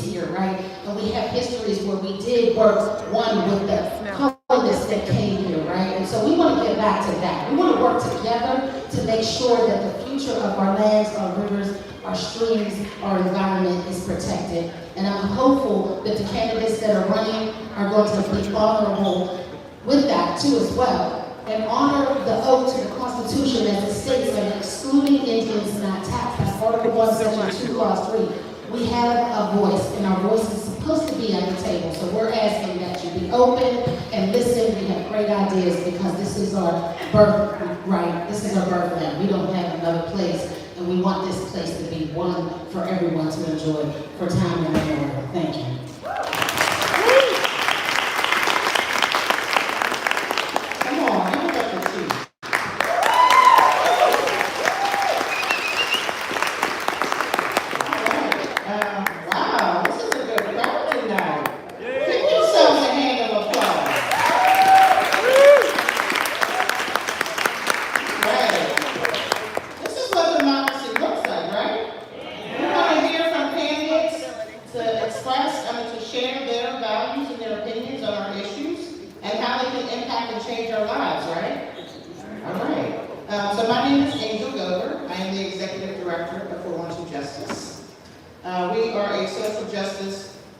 here, right? And we have histories where we did work one with the colonists that came here, right? And so we want to get back to that. We want to work together to make sure that the future of our lands, our rivers, our streams, our environment is protected. And I'm hopeful that the candidates that are running are going to be honorable with that too as well. And honor the oath to the Constitution as it states that excluding Indians not taxed. That's Article 1, Section 2, Clause 3. We have a voice, and our voice is supposed to be at the table. So we're asking that you be open and listen. We have great ideas because this is our birthright. This is our birthland. We don't have another place, and we want this place to be one for everyone to enjoy for time and memorial. Thank you.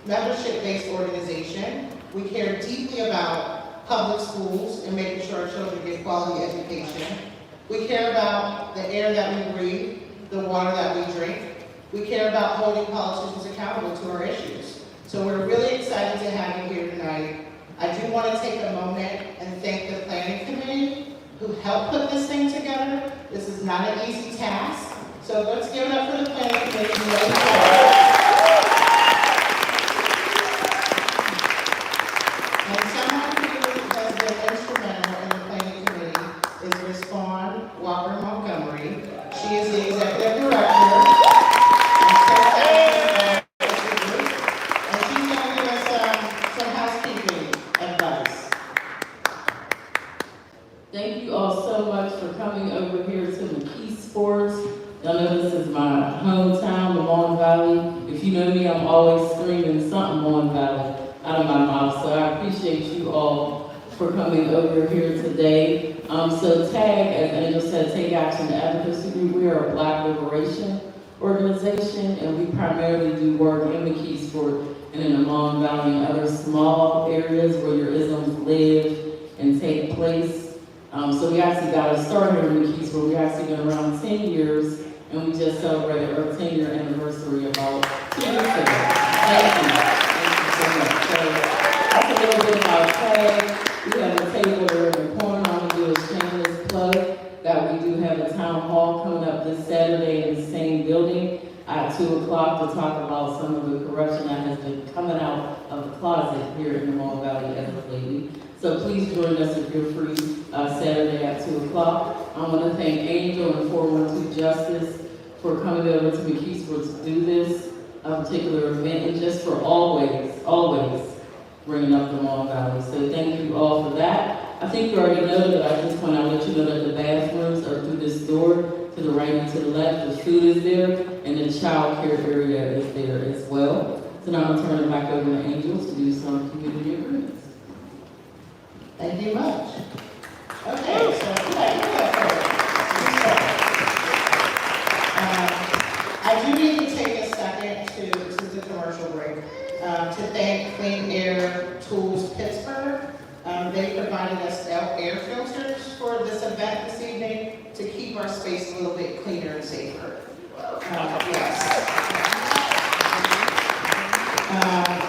membership-based organization. We care deeply about public schools and making sure our children get quality education. We care about the air that we breathe, the water that we drink. We care about holding politicians accountable to our issues. So we're really excited to have you here tonight. I do want to take a moment and thank the planning committee who helped put this thing together. This is not an easy task. So let's give it up for the planning committee. And someone who has been instrumental in the planning committee is Ms. Fawn Montgomery-Walker. She is the executive director. And she's going to give us some housekeeping advice. Thank you all so much for coming over here to McKee Sports. Y'all know this is my hometown, the Mon Valley. If you know me, I'm always screaming something Mon Valley out of my mouth. So I appreciate you all for coming over here today. So TAAG, as Angel said, Take Action Advocacy Group, we are a Black liberation organization, and we primarily do work in McKeesport and in the Mon Valley and other small areas where your isms live and take place. So we actually got us started in McKeesport. We've actually been around 10 years, and we just celebrated our 10-year anniversary about 2 years ago. Thank you. Thank you so much. So that's a little bit about TAAG. We have a table there in the corner. I'm going to do a shameless plug that we do have a town hall coming up this Saturday in the same building at 2 o'clock to talk about some of the corruption that has been coming out of the closet here in the Mon Valley as of lately. So please join us if you're free Saturday at 2 o'clock. I want to thank Angel and 412 Justice for coming over to McKeesport to do this particular event, and just for always bringing up the Mon Valley. So thank you all for that. I think you already know, but I just want to let you know that the bathrooms are through this door to the right and to the left. The food is there, and the child care area is there as well. So now I'm turning it back over to Angel to do some community agreements. Thank you much. Okay, so I do need to take a second to the commercial break to thank Clean Air Tools Pittsburgh. They provided us air filters for this event this evening to keep our space a little bit cleaner and safer. Yes.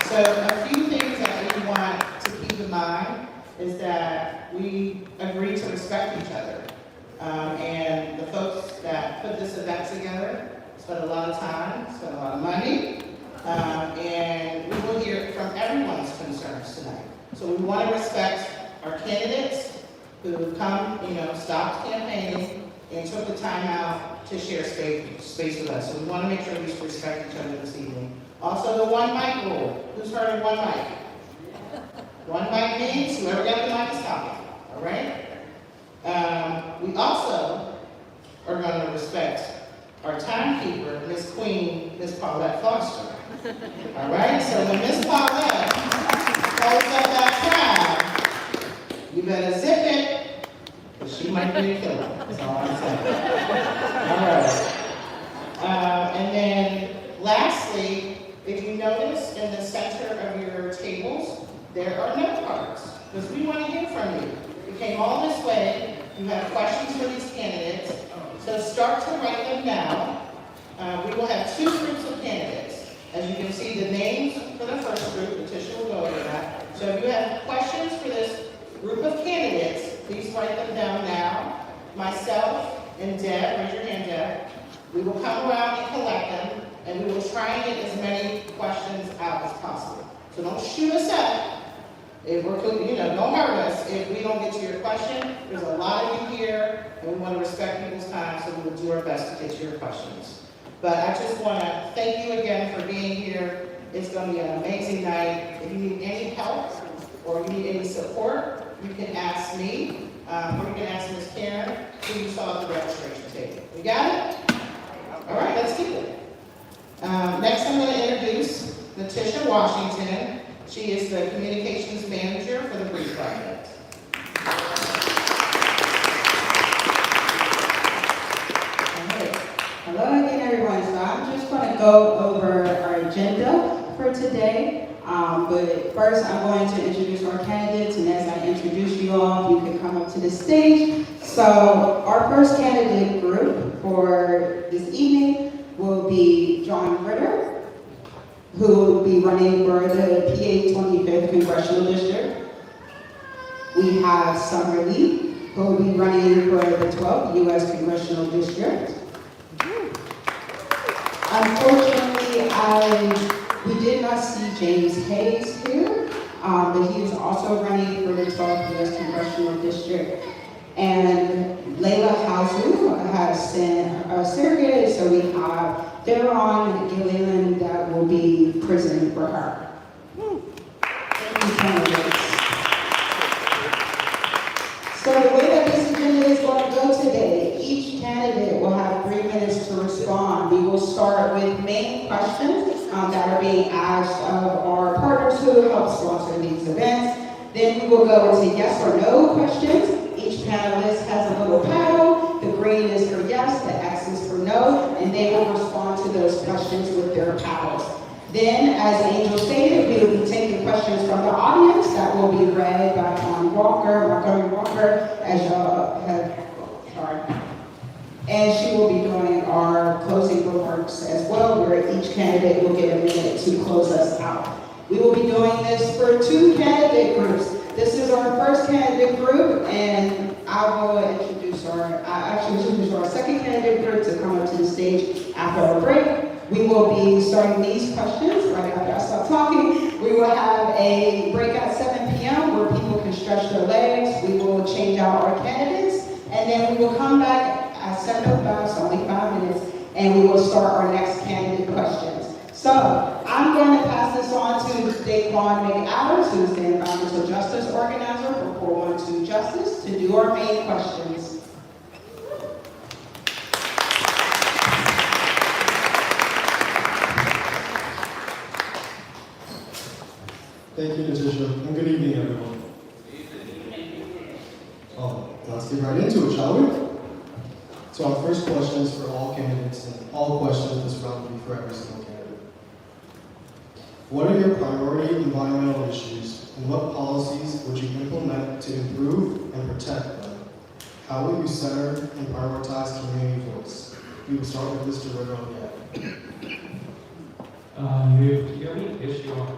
So a few things that we want to keep in mind is that we agree to respect each other. And the folks that put this event together spent a lot of time, spent a lot of money, and we will hear from everyone's concerns tonight. So we want to respect our candidates who come, stopped campaigning and took the time out to share space with us. So we want to make sure we respect each other this evening. Also, the one mic rule. Who's heard of one mic? One mic means whoever got the mic is talking, all right? We also are going to respect our timekeeper, Miss Queen, Miss Paulette Foster. All right, so when Miss Paulette holds up that time, you better zip it, because she might be a killer, that's all I'm saying. All right. And then lastly, if you notice in the center of your tables, there are note cards, because we want to hear from you. You came all this way, you have questions for these candidates, so start to write them down. We will have two groups of candidates. As you can see, the names for the first group, Letitia will go over that. So if you have questions for this group of candidates, please write them down now. Myself and Deb, raise your hand, Deb. We will come around and collect them, and we will try and get as many questions out as possible. So don't shoot us up. If we're, don't hurt us if we don't get to your question. There's a lot of you here, and we want to respect people's time, so we will do our best to get to your questions. But I just want to thank you again for being here. It's going to be an amazing night. If you need any help or you need any support, you can ask me, or you can ask Ms. Karen, who you saw at the registration table. We got it? All right, let's keep it. Next, I'm going to introduce Letitia Washington. She is the communications manager for the Brief Project. Hello again, everyone. So I'm just going to go over our agenda for today. But first, I'm going to introduce our candidates, and as I introduce you all, you can come up to the stage. So our first candidate group for this evening will be John Ritter, who will be running for the PA 25th Congressional District. We have Summer Lee, who will be running for the 12th U.S. Congressional District. Unfortunately, we did not see James Hayes here, but he is also running for the 12th U.S. Congressional District. And Leila Hazou has surrogate, so we have Theron Gilliland that will be presenting for her. So the way that this agenda is going to go today, each candidate will have 3 minutes to respond. We will start with main questions that are being asked of our partners who help sponsor these events. Then we will go into yes or no questions. Each panelist has a little paddle. The green is for yes, the X is for no, and they will respond to those questions with their paddles. Then, as Angel stated, we will be taking questions from the audience that will be read by Fawn Montgomery-Walker, as y'all have, and she will be doing our closing remarks as well, where each candidate will get a minute to close us out. We will be doing this for 2 candidate groups. This is our first candidate group, and I will introduce our second candidate group to come up to the stage after our break. We will be starting these questions right after I stop talking. We will have a break at 7 p.m. where people can stretch their legs. We will change out our candidates, and then we will come back at 7:05, so only 5 minutes, and we will start our next candidate questions. So I'm going to pass this on to Daquan McAdams, who's the Environmental Justice Organizer for 412 Justice, to do our main questions. Thank you, Letitia, and good evening, everyone. Let's get right into it, shall we? So our first question is for all candidates, and all questions this round will be for every single candidate. What are your priority environmental issues, and what policies would you implement to improve and protect them? How will you center and prioritize community voice? We will start with Mr. Ritter again. You hear me? Yes, you are.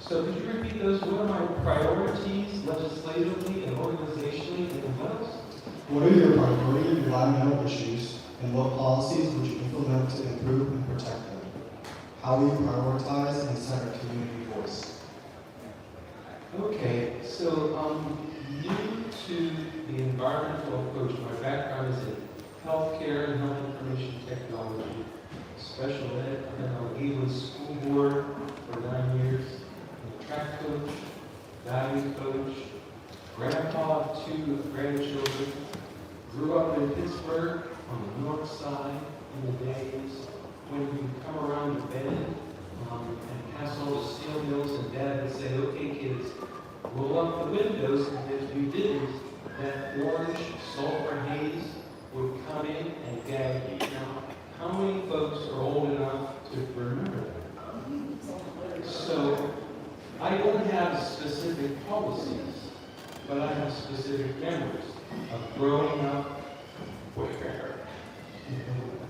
So could you repeat those? What are my priorities legislatively and organizationally and what else? What are your priority environmental issues, and what policies would you implement to improve and protect them? How will you prioritize and center community voice? Okay, so I'm new to the environmental approach. My background is in healthcare and health information technology, special ed, and then I was with school board for 9 years. Track coach, value coach, grandpa of 2 grandchildren, grew up in Pittsburgh on the north side, in the days when you come around the bend and pass all the steel mills, and Dad would say, "Okay, kids, roll up the windows," and if you didn't, that orange sulfur haze would come in and gag you. Now, how many folks are old enough to remember that? So, I don't have specific policies, but I have specific memories of growing up where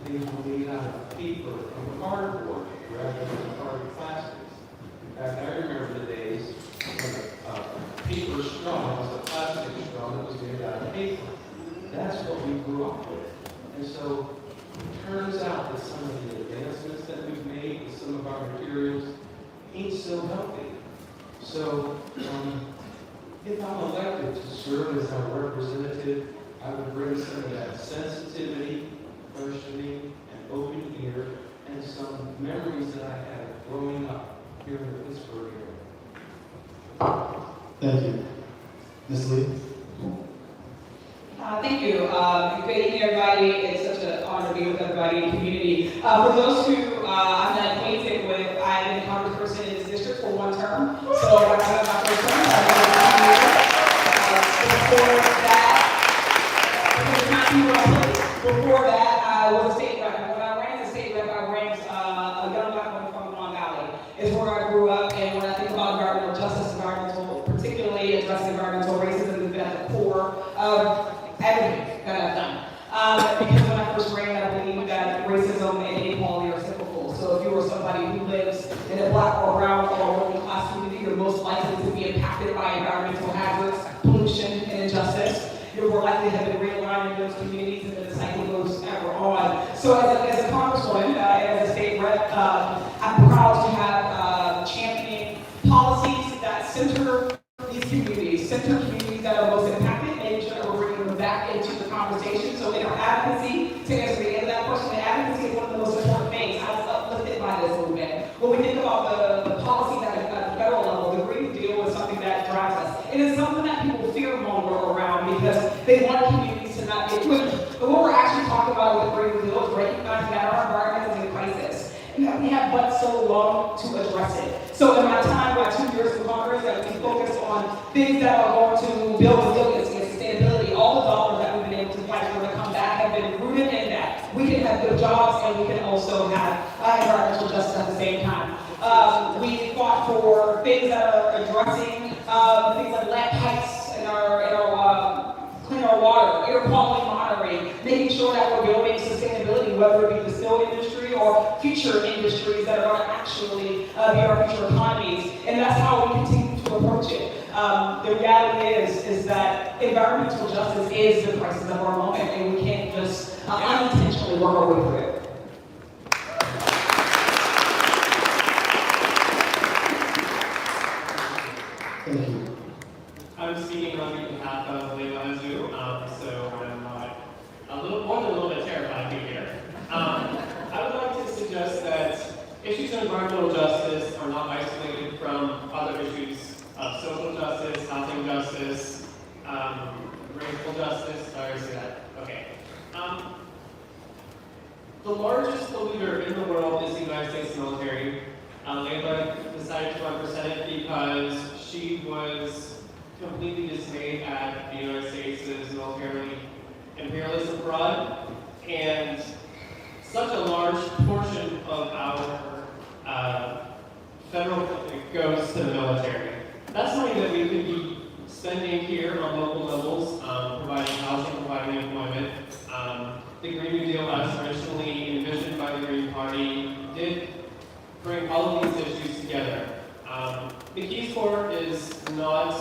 things were made out of paper and cardboard rather than hard plastics. In fact, I remember the days when a paper straw was a plastic straw that was made out of paper. That's what we grew up with. And so it turns out that some of the advancements that we've made with some of our materials ain't so healthy. So if I'm elected to serve as our representative, I would bring some of that sensitivity, questioning, and open ear, and some memories that I had growing up here in the Pittsburgh area. Thank you. Ms. Lee? Thank you. Good evening, everybody. It's such an honor to be with everybody in the community. For those who I'm not acquainted with, I've been a congressperson in this district for one term. So when I got my first term, I before that, I was a state rep. And when I ran as a state rep, I ranked a young black woman from Mon Valley. It's where I grew up, and when I think about environmental justice, particularly addressing environmental racism, has been at the core of everything that I've done. Because when I first ran, I believe that racism and inequality are cyclical. So if you are somebody who lives in a black or brown or working class community, you're most likely to be impacted by environmental hazards, pollution, and injustice. You're more likely to have been realigned in those communities, and the cycle goes ever on. So as a congresswoman, as a state rep, I'm proud to have championing policies that center these communities, that are most impacted, making sure that we're bringing them back into the conversation. So in our advocacy, to answer the end of that question, advocacy is one of the most important things. I was uplifted by this movement. When we think about the policies at the federal level, the Green Deal is something that drives us. It is something that people fear-monger around because they want communities to not get pushed. But what we're actually talking about with the Green Deal is recognizing that our environment is in crisis. And that we have but so long to address it. So in my time, my 2 years in Congress, that we focused on things that are going to build resiliency and sustainability. All the dollars that we've been able to fight for to come back have been rooted in that. We can have good jobs and we can also have environmental justice at the same time. We fought for things that are addressing things like lead pipes in our clean our water, air quality monitoring, making sure that we're building sustainability, whether it be the steel industry or future industries that are going to actually be our future economies. And that's how we continue to approach it. The reality is that environmental justice is the crisis of our moment, and we can't just unintentionally work our way through it. Thank you. I'm speaking on behalf of Leila Hazou, so I'm a little bit terrified to be here. I would like to suggest that issues of environmental justice are not isolated from other issues of social justice, housing justice, racial justice. Sorry to say that. Okay. The largest polluter in the world is the United States military. Leila decided to run for Senate because she was completely dismayed at the United States' military imperialism abroad, and such a large portion of our federal budget goes to the military. That's money that we could be spending here on local levels, providing housing, providing employment. The Green New Deal, as originally envisioned by the Green Party, did bring all of these issues together. The Keys Court is not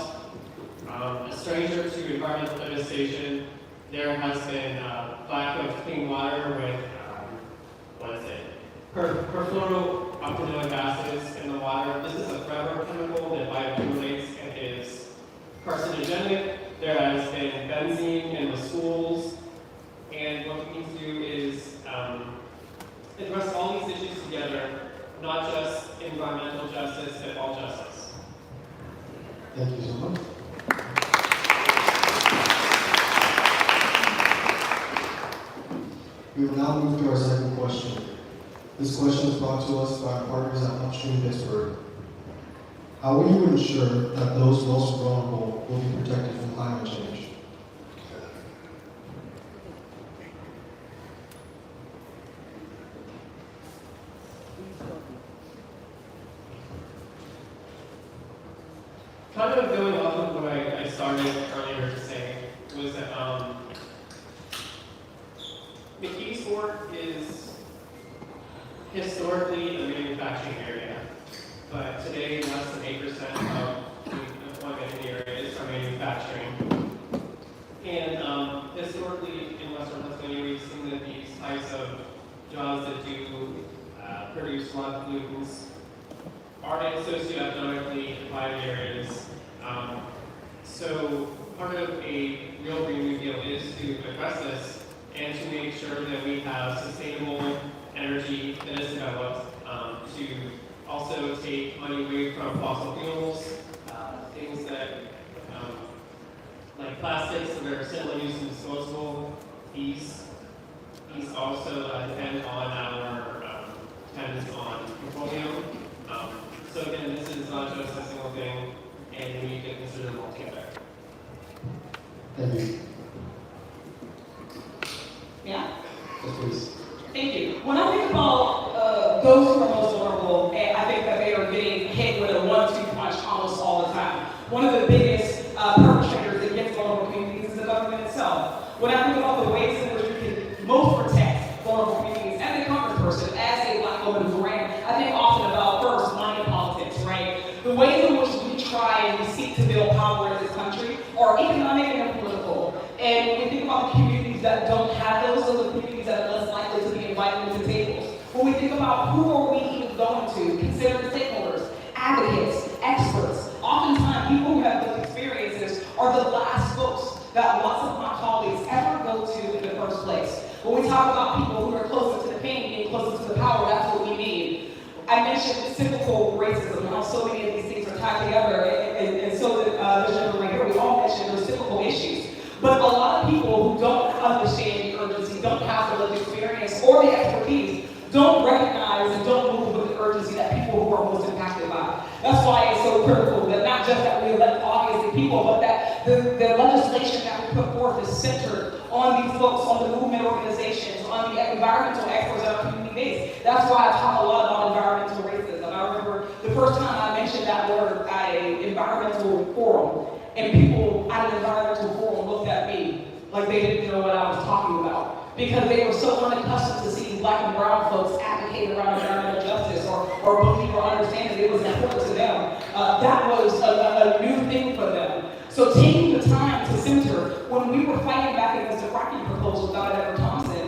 a stranger to environmental devastation. There has been lack of clean water with, perfluorooctanoic acids in the water. This is a forever chemical that bioaccumulates and is carcinogenic. There has been benzene in the schools. And what we need to do is address all these issues together, not just environmental justice, but all justice. Thank you so much. We will now move to our second question. This question is brought to us by our partners at Upstream Pittsburgh. How will you ensure that those most vulnerable will be protected from climate change? Kind of going off of what I started earlier to say was that McKeesport is historically a manufacturing area, but today less than 8% of the employment in the area is from manufacturing. And historically in Western Pennsylvania, we've seen that these types of jobs that do produce a lot of pollutants are in socioeconomically divided areas. So part of a real Green New Deal is to address this and to make sure that we have sustainable energy that is developed, to also take money away from fossil fuels, things that like plastics that are single-use and disposable. These also depend on our dependence on petroleum. So again, this is not just a single thing, and we need to consider them all together. Thank you. Yeah? Yes, please. Thank you. When I think about those who are most vulnerable, I think that they are getting hit with a 1-2 punch almost all the time. One of the biggest perpetrators against vulnerable communities is the government itself. When I think about the ways in which we can most protect vulnerable communities, as a congressperson, as a Black woman who ran, I think often about first money politics, right? The ways in which we try and we seek to build power in this country are economic and political. And when we think about the communities that don't have those are the communities that are less likely to be invited to tables. When we think about who are we even going to, consider the stakeholders, advocates, experts. Oftentimes, people who have those experiences are the last folks that lots of my colleagues ever go to in the first place. When we talk about people who are closer to the pain, being closer to the power, that's what we need. I mentioned cyclical racism, how so many of these things are tied together, and so that this gentleman right here, we all mentioned those cyclical issues. But a lot of people who don't understand the urgency, don't have the lived experience or the expertise, don't recognize and don't move with the urgency that people who are most impacted by. That's why it's so critical that not just that we elect obviously people, but that the legislation that we put forth is centered on these folks, on the movement organizations, on the environmental experts that are community based. That's why I talk a lot about environmental racism. I remember the first time I mentioned that word at an environmental forum, and people at an environmental forum looked at me like they didn't know what I was talking about, because they were so unaccustomed to seeing Black and brown folks advocate around environmental justice or believe or understand that it was important to them. That was a new thing for them. So taking the time to center, when we were fighting back against the fracking proposal with Dr. Edward Thompson,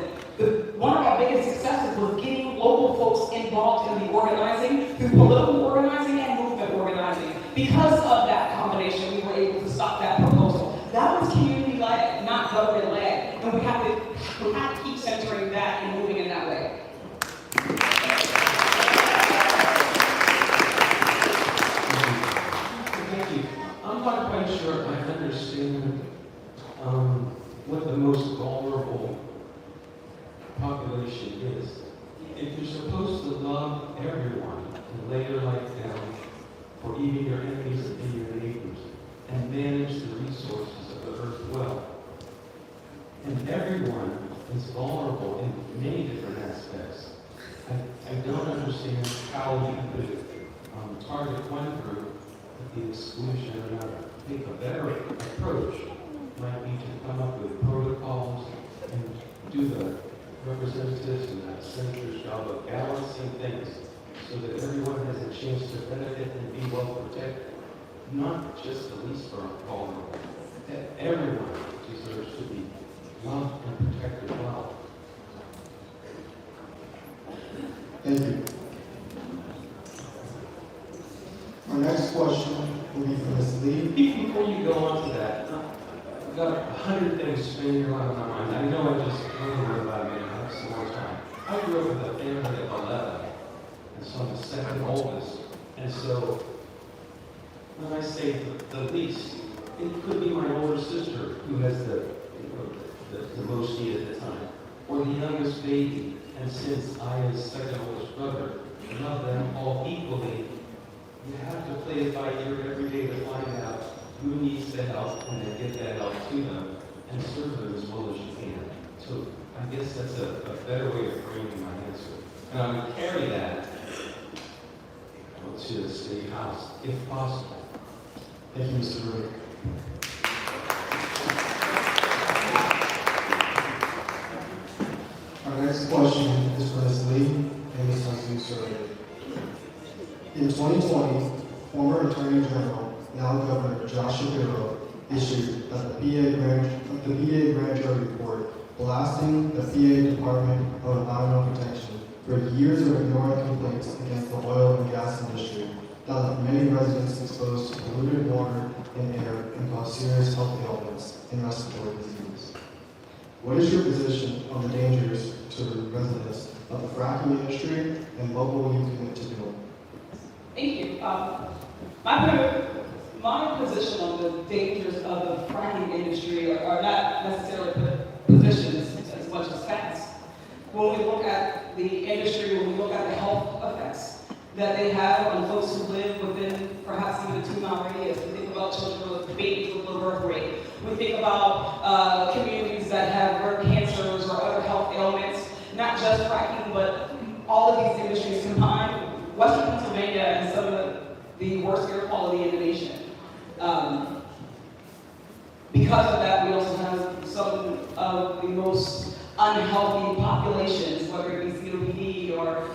one of our biggest successes was getting local folks involved in the organizing, through political organizing and movement organizing. Because of that combination, we were able to stop that proposal. That was community-led, not government-led, and we have to keep centering that and moving in that way. Thank you. I'm not quite sure I understand what the most vulnerable population is. If you're supposed to love everyone and lay your life down for even your enemies and your neighbors and manage the resources of the earth well, and everyone is vulnerable in many different aspects, I don't understand how we could target one group at the exclusion of another. I think a better approach might be to come up with protocols and do the representatives and the senator's job of balancing things so that everyone has a chance to benefit and be well protected. Not just the least vulnerable. That everyone deserves to be loved and protected well. Thank you. Our next question will be from Ms. Lee. Before you go on to that, I've got 100 things spinning around in my mind. I know I just learned about it, I have some more time. I grew up with a family of 11, and so I'm the second oldest. And so, when I say the least, it could be my older sister who has the most need at the time. or the youngest baby. And since I am second oldest brother, and love them all equally, you have to play it by ear every day to find out who needs the help and then get that help to them and serve them as well as you can. So I guess that's a better way of framing my answer. And I would carry that to the state house, if possible. Thank you, Mr. Ritter. Our next question is for Ms. Lee and Ms. Hazou. In 2020, former Attorney General, now Governor Josh Shapiro, issued the PA Grand Jury report blasting the PA Department of Environmental Protection for years of ignoring complaints against the oil and gas industry that left many residents exposed to polluted water and air and caused serious health ailments and respiratory disease. What is your position on the dangers to residents of the fracking industry, and what will you commit to do? Thank you. My position on the dangers of the fracking industry are not necessarily positions as much as facts. When we look at the industry, when we look at the health effects that they have on folks who live within perhaps even a 2-mile radius, we think about children with babies with low birth rate. We think about communities that have rare cancers or other health ailments, not just fracking, but all of these industries combined. Western Pennsylvania has some of the worst air quality in the nation. Because of that, we also have some of the most unhealthy populations, whether it be COPD or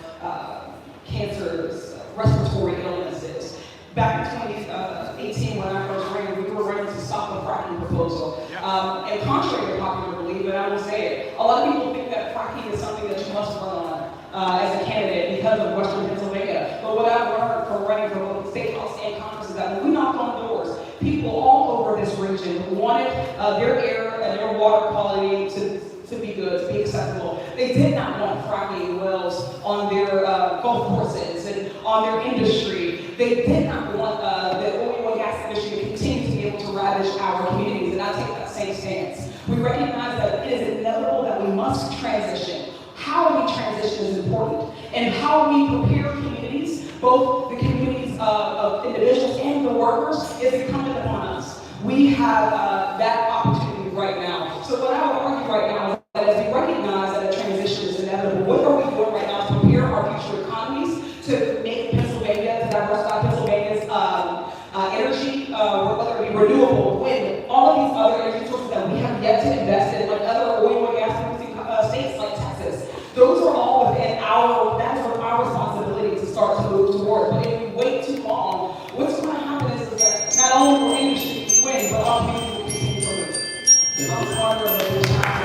cancers, respiratory illnesses. Back in 2018, when I first ran, we were ready to stop the fracking proposal. And contrary to popular belief, and I will say it, a lot of people think that fracking is something that you must run on as a candidate because of Western Pennsylvania. But what I've learned from running for both state house and Congress is that when we knocked on doors, people all over this region wanted their air and their water quality to be good, to be acceptable. They did not want fracking wells on their golf courses and on their industry. They did not want the oil and gas industry to continue to be able to ravage our communities, and I take that same stance. We recognize that it is inevitable that we must transition. How we transition is important, and how we prepare communities, both the communities of individuals and the workers, is incumbent upon us. We have that opportunity right now. So what I would argue right now is that as we recognize that a transition is inevitable, what are we doing right now to prepare our future economies to make Pennsylvania, to diversify Pennsylvania's energy, whether it be renewable, wind, all of these other energy sources that we have yet to invest in, like other oil and gas producing states like Texas. Those are all within that is our responsibility to start to move toward. But if we wait too long, what's going to happen is that not only will industry win, but our community will continue to lose. I'm smarter than this time.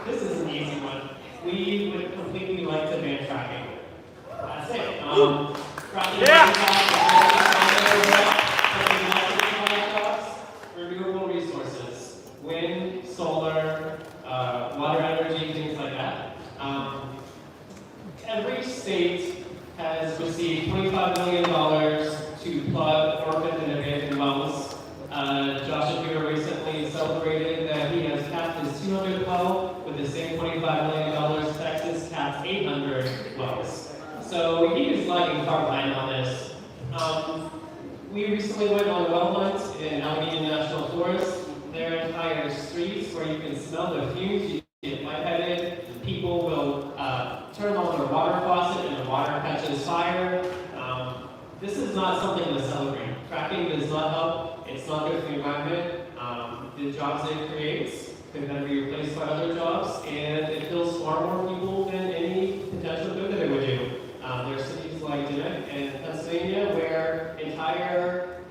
This is an easy one. We would completely like to ban fracking. That's it. Renewable resources, wind, solar, water energy, things like that. Every state has received $25 million to plug orphaned and abandoned wells. Josh Shapiro recently celebrated that he has capped his 200 well with the same $25 million. Texas capped 800 wells. So he is lagging far behind on this. We recently went on a well hunt in Allegheny National Forest. There are entire streets where you can smell the fumes, you get lightheaded, people will turn on their water faucet and the water catches fire. This is not something to celebrate. Fracking does not help, it's not good for the environment. The jobs it creates could then be replaced by other jobs, and it kills far more people than any potential good that it would do. There are cities like District-DEM in Pennsylvania where entire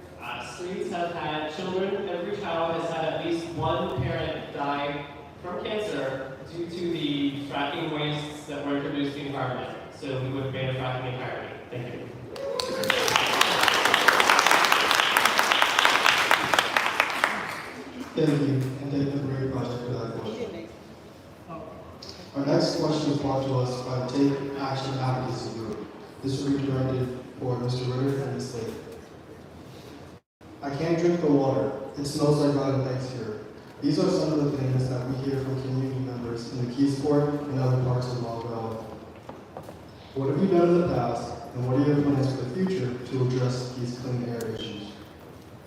streets have had children. Every child has had at least one parent die from cancer due to the fracking wastes that were introduced to the environment. So we would ban fracking entirely. Thank you. Thank you, and thank the Brave Project for that question. Our next question is brought to us by the Take Action Advocacy Group. This will be directed for Mr. Ritter and Ms. Leila. I can't drink the water. It smells like rotten eggs here. These are some of the things that we hear from community members in the Keysport and other parts of Mon Valley. What have you done in the past, and what are your plans for the future to address these clean air issues?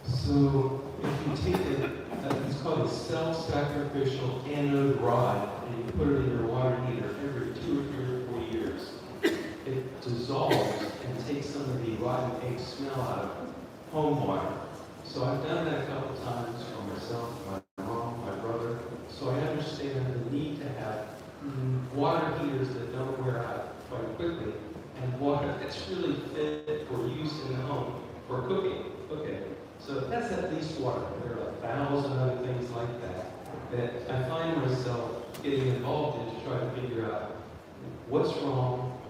So if you take it's called a self-sacrificial anode rod, and you put it in your water heater every 2 or 3 or 4 years, it dissolves and takes some of the rotten egg smell out of home water. So I've done that a couple times for myself, my mom, my brother. So I understand the need to have water heaters that don't wear out quite quickly, and water that's really fit for use in the home for cooking. Okay, so that's at least water. There are 1,000 other things like that I find myself getting involved in to try to figure out what's wrong,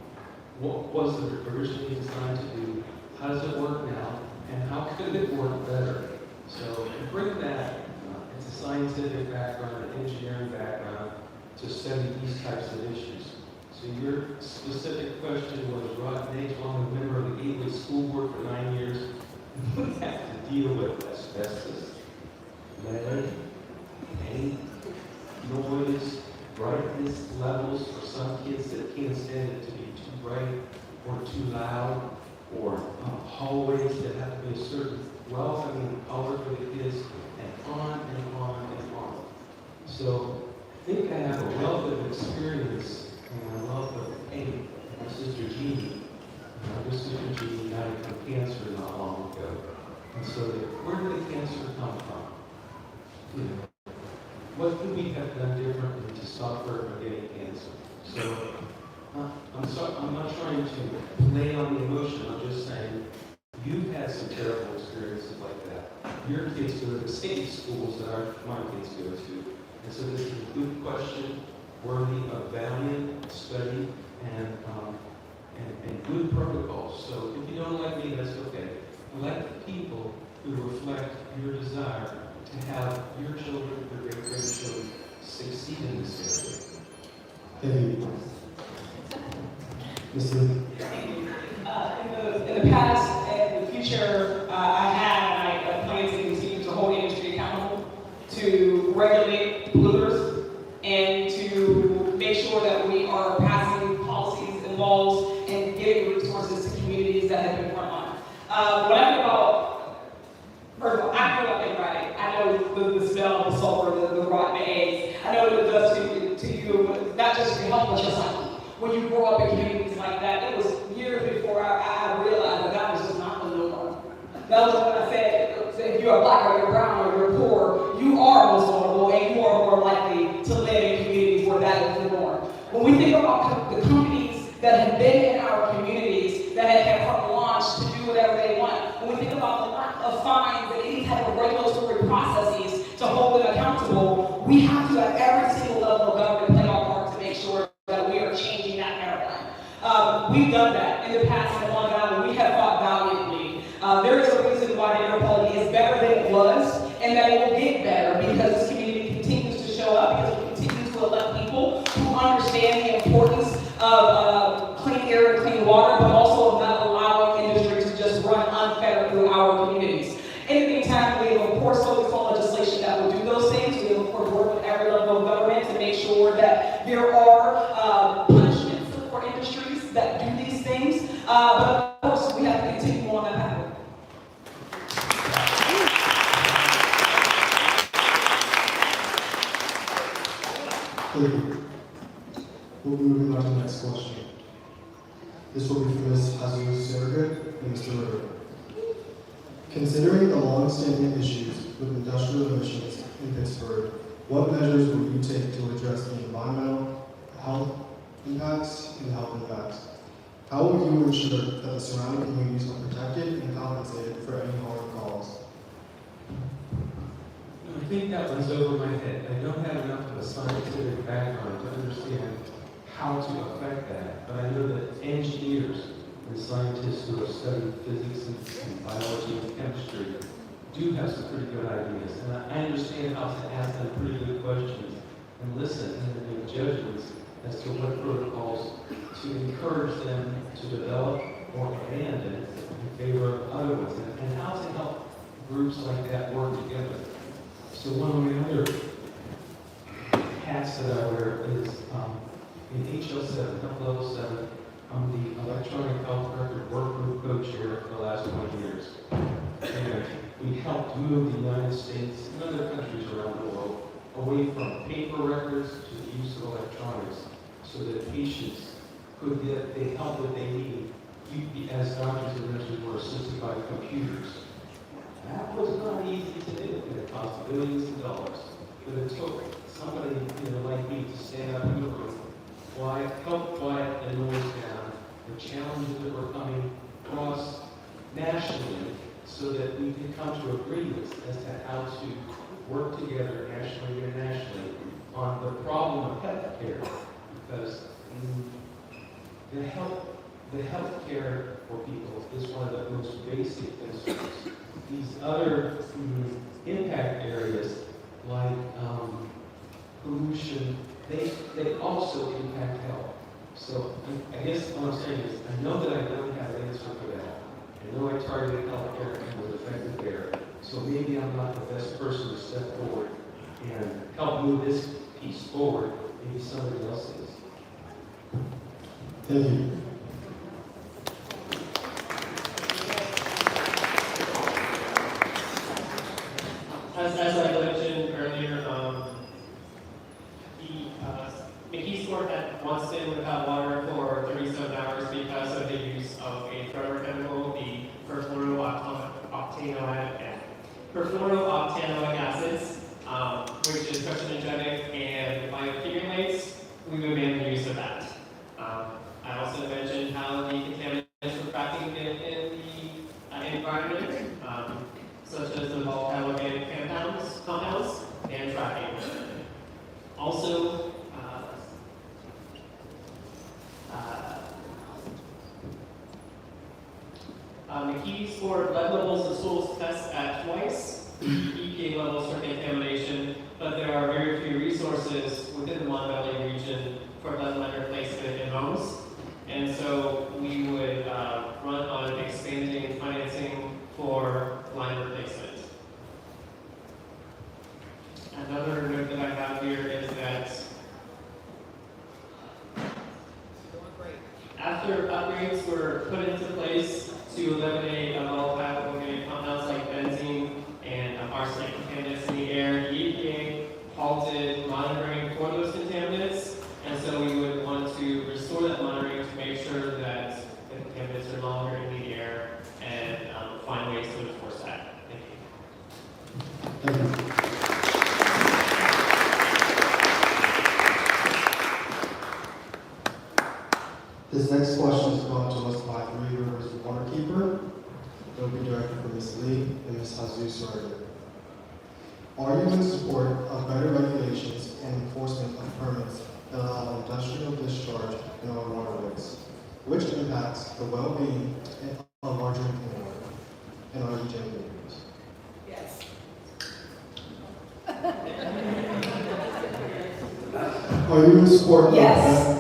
what was it originally designed to do, how does it work now, and how could it work better? So to bring that, it's a scientific background, an engineering background, to study these types of issues. So your specific question was rotten eggs. Well, I'm a member of the Gateway School Board for 9 years. We have to deal with asbestos, lead, paint, noise, brightness levels for some kids that can't stand it to be too bright or too loud, or hallways that have to be a certain welcoming color for the kids, and on and on and on. So I think I have a wealth of experience and a wealth of pain. My sister Eugene, my sister Eugene died from cancer not long ago. And so where did the cancer come from? You know, what could we have done differently to stop her from getting cancer? So I'm not trying to lay on the emotion. I'm just saying you've had some terrible experiences like that. Your kids go to the same schools that my kids go to. And so this is a good question, worthy of valiant study and good protocols. So if you don't like me, that's okay. Elect the people who reflect your desire to have your children, your great-grandchildren succeed in this area. Thank you. Ms. Lee. In the past and the future, I plan to continue to hold industry accountable, to regulate polluters, and to make sure that we are passing policies and laws and giving resources to communities that have been frontline. When I think about, first of all, I grew up in writing. I know the smell of the sulfur, the rotten eggs. I know what it does to you, not just your health, but your psyche. When you grow up in communities like that, it was years before I realized that was just not the norm. That was when I said, if you're black or you're brown or you're poor, you are most vulnerable and you are more likely to live in communities where that is the norm. When we think about the companies that have been in our communities, that have had carte blanche to do whatever they want, when we think about the lack of fines and any type of regulatory processes to hold them accountable, we have to at every single level of government play our part to make sure that we are changing that paradigm. We've done that in the past in Mon Valley. We have fought valiantly. There is a reason why the air quality is better than it was, and that it will get better because this community continues to show up, because we continue to elect people who understand the importance of clean air and clean water, but also of not allowing industry to just run unfettered through our communities. In the meantime, we have, of course, focused on legislation that will do those things. We have, of course, worked with every level of government to make sure that there are punishments for industries that do these things. But, of course, we have to continue on that pathway. Thank you. We'll be moving on to the next question. This will be from Ms. Hazou and Mr. Ritter. Considering the long-standing issues with industrial emissions in Pittsburgh, what measures will you take to address the environmental, health impacts, and health impacts? How will you ensure that the surrounding communities are protected and compensated for any harm caused? I think that one's over my head. I don't have enough of a scientific background to understand how to affect that, but I know that engineers and scientists who have studied physics and biology and chemistry do have some pretty good ideas. And I understand how to ask them pretty good questions and listen and make judgments as to what protocols to encourage them to develop or abandon in favor of other ones, and how to help groups like that work together. So one of my other hats that I wear is in HL7, Health Level 7, I'm the electronic health record work group co-chair for the last 20 years. And we helped move the United States and other countries around the world away from paper records to the use of electronics so that patients could get the help that they need, as doctors and nurses were assisted by computers. That was not easy to do, and it cost billions of dollars. But it took somebody like me to stand up in the room, help quiet the noise down, the challenges that were coming across nationally, so that we could come to agreements as to how to work together nationally and internationally on the problem of health care. Because the health care for people is one of the most basic concerns. These other impact areas like pollution, they also impact health. So I guess what I'm saying is, I know that I don't have an answer for that. I know I targeted health care and was effective there. So maybe I'm not the best person to step forward and help move this piece forward. Maybe somebody else is. Thank you. As I mentioned earlier, McKees Court had once been without water for 37 hours because of the use of a forever chemical, the perfluorooctanoic acids, which is carcinogenic, and if it accumulates, we would ban the use of that. I also mentioned how the contaminants were cracking in the environment, such as the volatile organic compounds and fracking. Also, McKees scored lead levels of soils tests at twice the EPA levels for contamination, but there are very few resources within the Mon Valley region for lead line replacement in homes. And so we would run on expanding financing for line replacement. Another note that I have here is that after upgrades were put into place to eliminate volatile organic compounds like benzene and arsenic contaminants in the air, the EPA halted monitoring for those contaminants, and so we would want to restore that monitoring to make sure that the contaminants are no longer in the air and find ways to enforce that. Thank you. Thank you. This next question is brought to us by Three Rivers Waterkeeper. It will be directed for Ms. Lee and Ms. Hazou. Are you in support of better regulations and enforcement of permits that allow industrial discharge in our waterways, which impacts the well-being of our drinking water and our EJ neighbors? Yes. Are you in support Yes.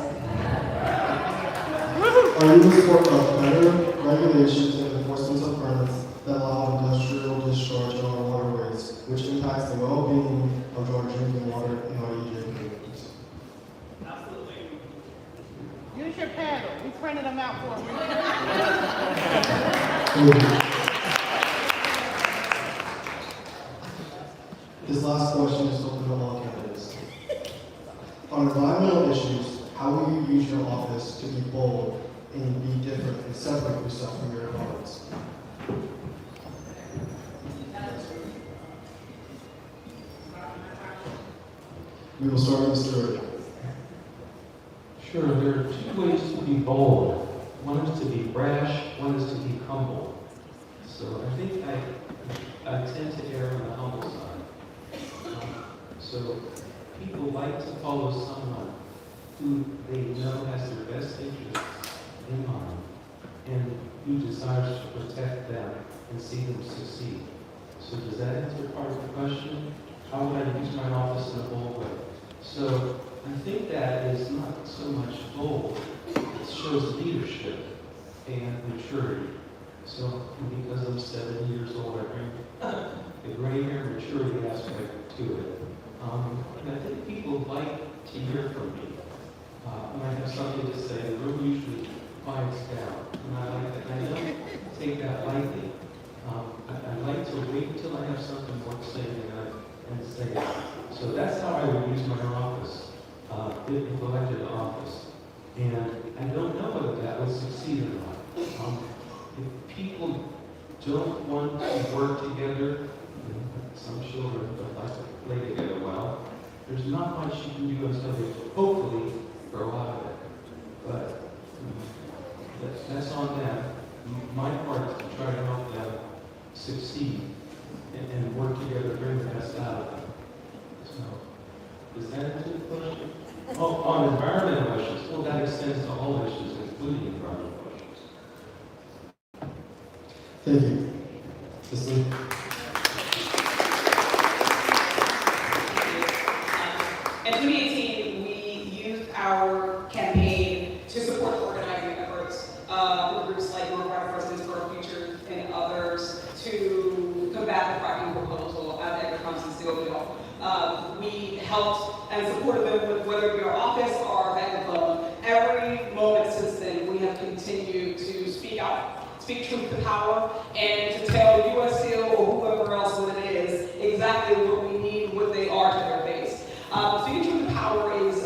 Are you in support of better regulations and enforcement of permits that allow industrial discharge in our waterways, which impacts the well-being of our drinking water and our EJ communities? Absolutely. Use your paddle. We printed them out for you. This last question is open to all candidates. On environmental issues, how will you use your office to be bold and be different and separate yourself from your opponents? We will start with Mr. Ritter. Sure, there are two ways to be bold. One is to be brash, one is to be humble. So I think I tend to err on the humble side. So people like to follow someone who they know has their best interests in mind and who desires to protect them and see them succeed. So does that answer part of the question? How would I use my office in a bold way? So I think that is not so much bold, it shows leadership and maturity. So because I'm 70 years old, I bring the gray hair maturity aspect to it. And I think people like to hear from me. When I have something to say, the room usually quiets down. And I like that. And I don't take that lightly. I like to wait until I have something worth saying and say it. So that's how I would use my office, if elected office. And I don't know whether that would succeed or not. If people don't want to work together, some children don't like to play together well, there's not much you can do until they hopefully grow out of it. But that's on them. My part is to try to help them succeed and work together to bring the best out of them. So, is that answer the question? Oh, on environmental issues, well, that extends to all issues, including environmental issues. Thank you. Ms. Lee. In 2018, we used our campaign to support the organizing efforts with groups like Presidents for Our Future and others to combat the fracking proposal as it becomes a steel bill. We helped and supported them with whether it be our office or our megaphone. Every moment since then, we have continued to speak out, speak truth to power, and to tell U.S. Steel or whoever else what it is exactly what we need, what they are to their face. Speaking truth to power is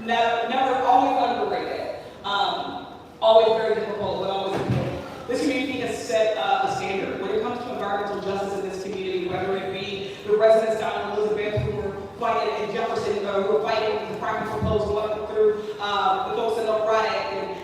never always underrated, always very difficult, but always important. This community has set a standard when it comes to environmental justice in this community, whether it be the residents down in Elizabeth who were fighting in Jefferson, who were fighting the fracking proposal up through the folks in Braddock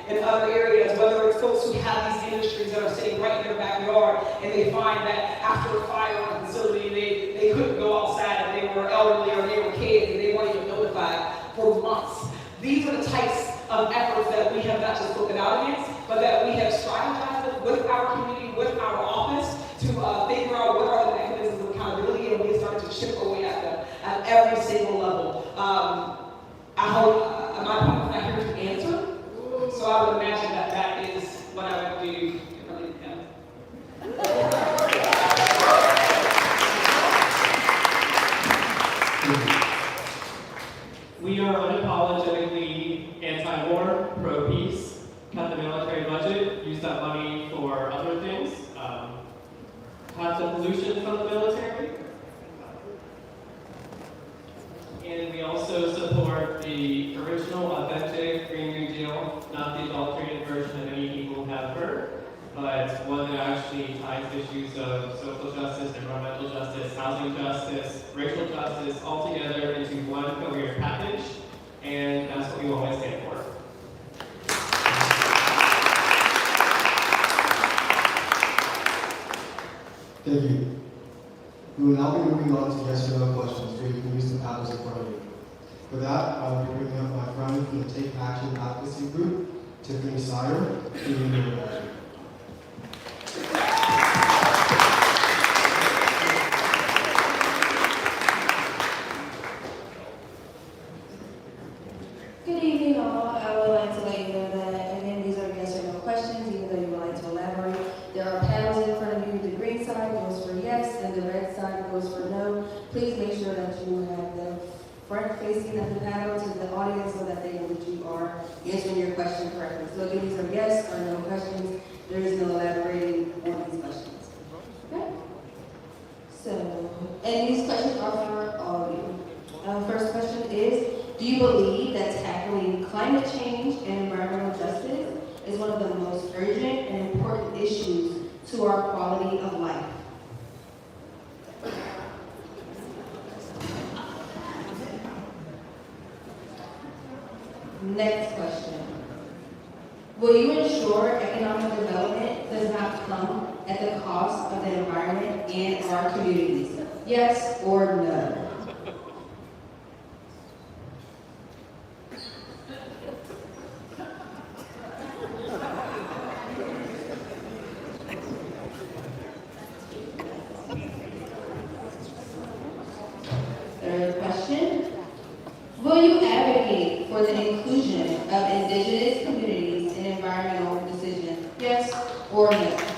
and other areas, whether it's folks who have these industries that are sitting right in their backyard and they find that after a fire in the facility, they couldn't go outside and they were elderly or they were kids and they weren't even notified for months. These are the types of efforts that we have not just spoken out against, but that we have strategized with our community, with our office, to figure out what are the mechanisms of accountability, and we started to chip away at them at every single level. I hope my point is not here to answer, so I would imagine that that is what I would do differently than him. We are unapologetically anti-war, pro-peace, cut the military budget, use that money for other things, cut the pollution from the military. And we also support the original, authentic Green New Deal, not the adulterated version that many people have heard, but one that actually ties issues of social justice, environmental justice, housing justice, racial justice all together into one coherent package, and that's what we always stand for. Thank you. We will now be moving on to yes or no questions where you can use the paddles in front of you. For that, I will be bringing up my friend from the Take Action Advocacy Group, Tiffany Siar, to the meeting. Good evening, all. I would like to let you know that, again, these are yes or no questions, even though you would like to elaborate. There are panels in front of you. The green side goes for yes, and the red side goes for no. Please make sure that you have the front facing of the panel to the audience so that they know that you are answering your question correctly. So again, these are yes or no questions. There is no elaborating on these questions. Okay? So, and these questions are for all of you. First question is, do you believe that tackling climate change and environmental justice is one of the most urgent and important issues to our quality of life? Next question. Will you ensure economic development does not come at the cost of the environment and our communities? Yes or no? Third question. Will you advocate for the inclusion of indigenous communities in environmental decisions? Yes or no?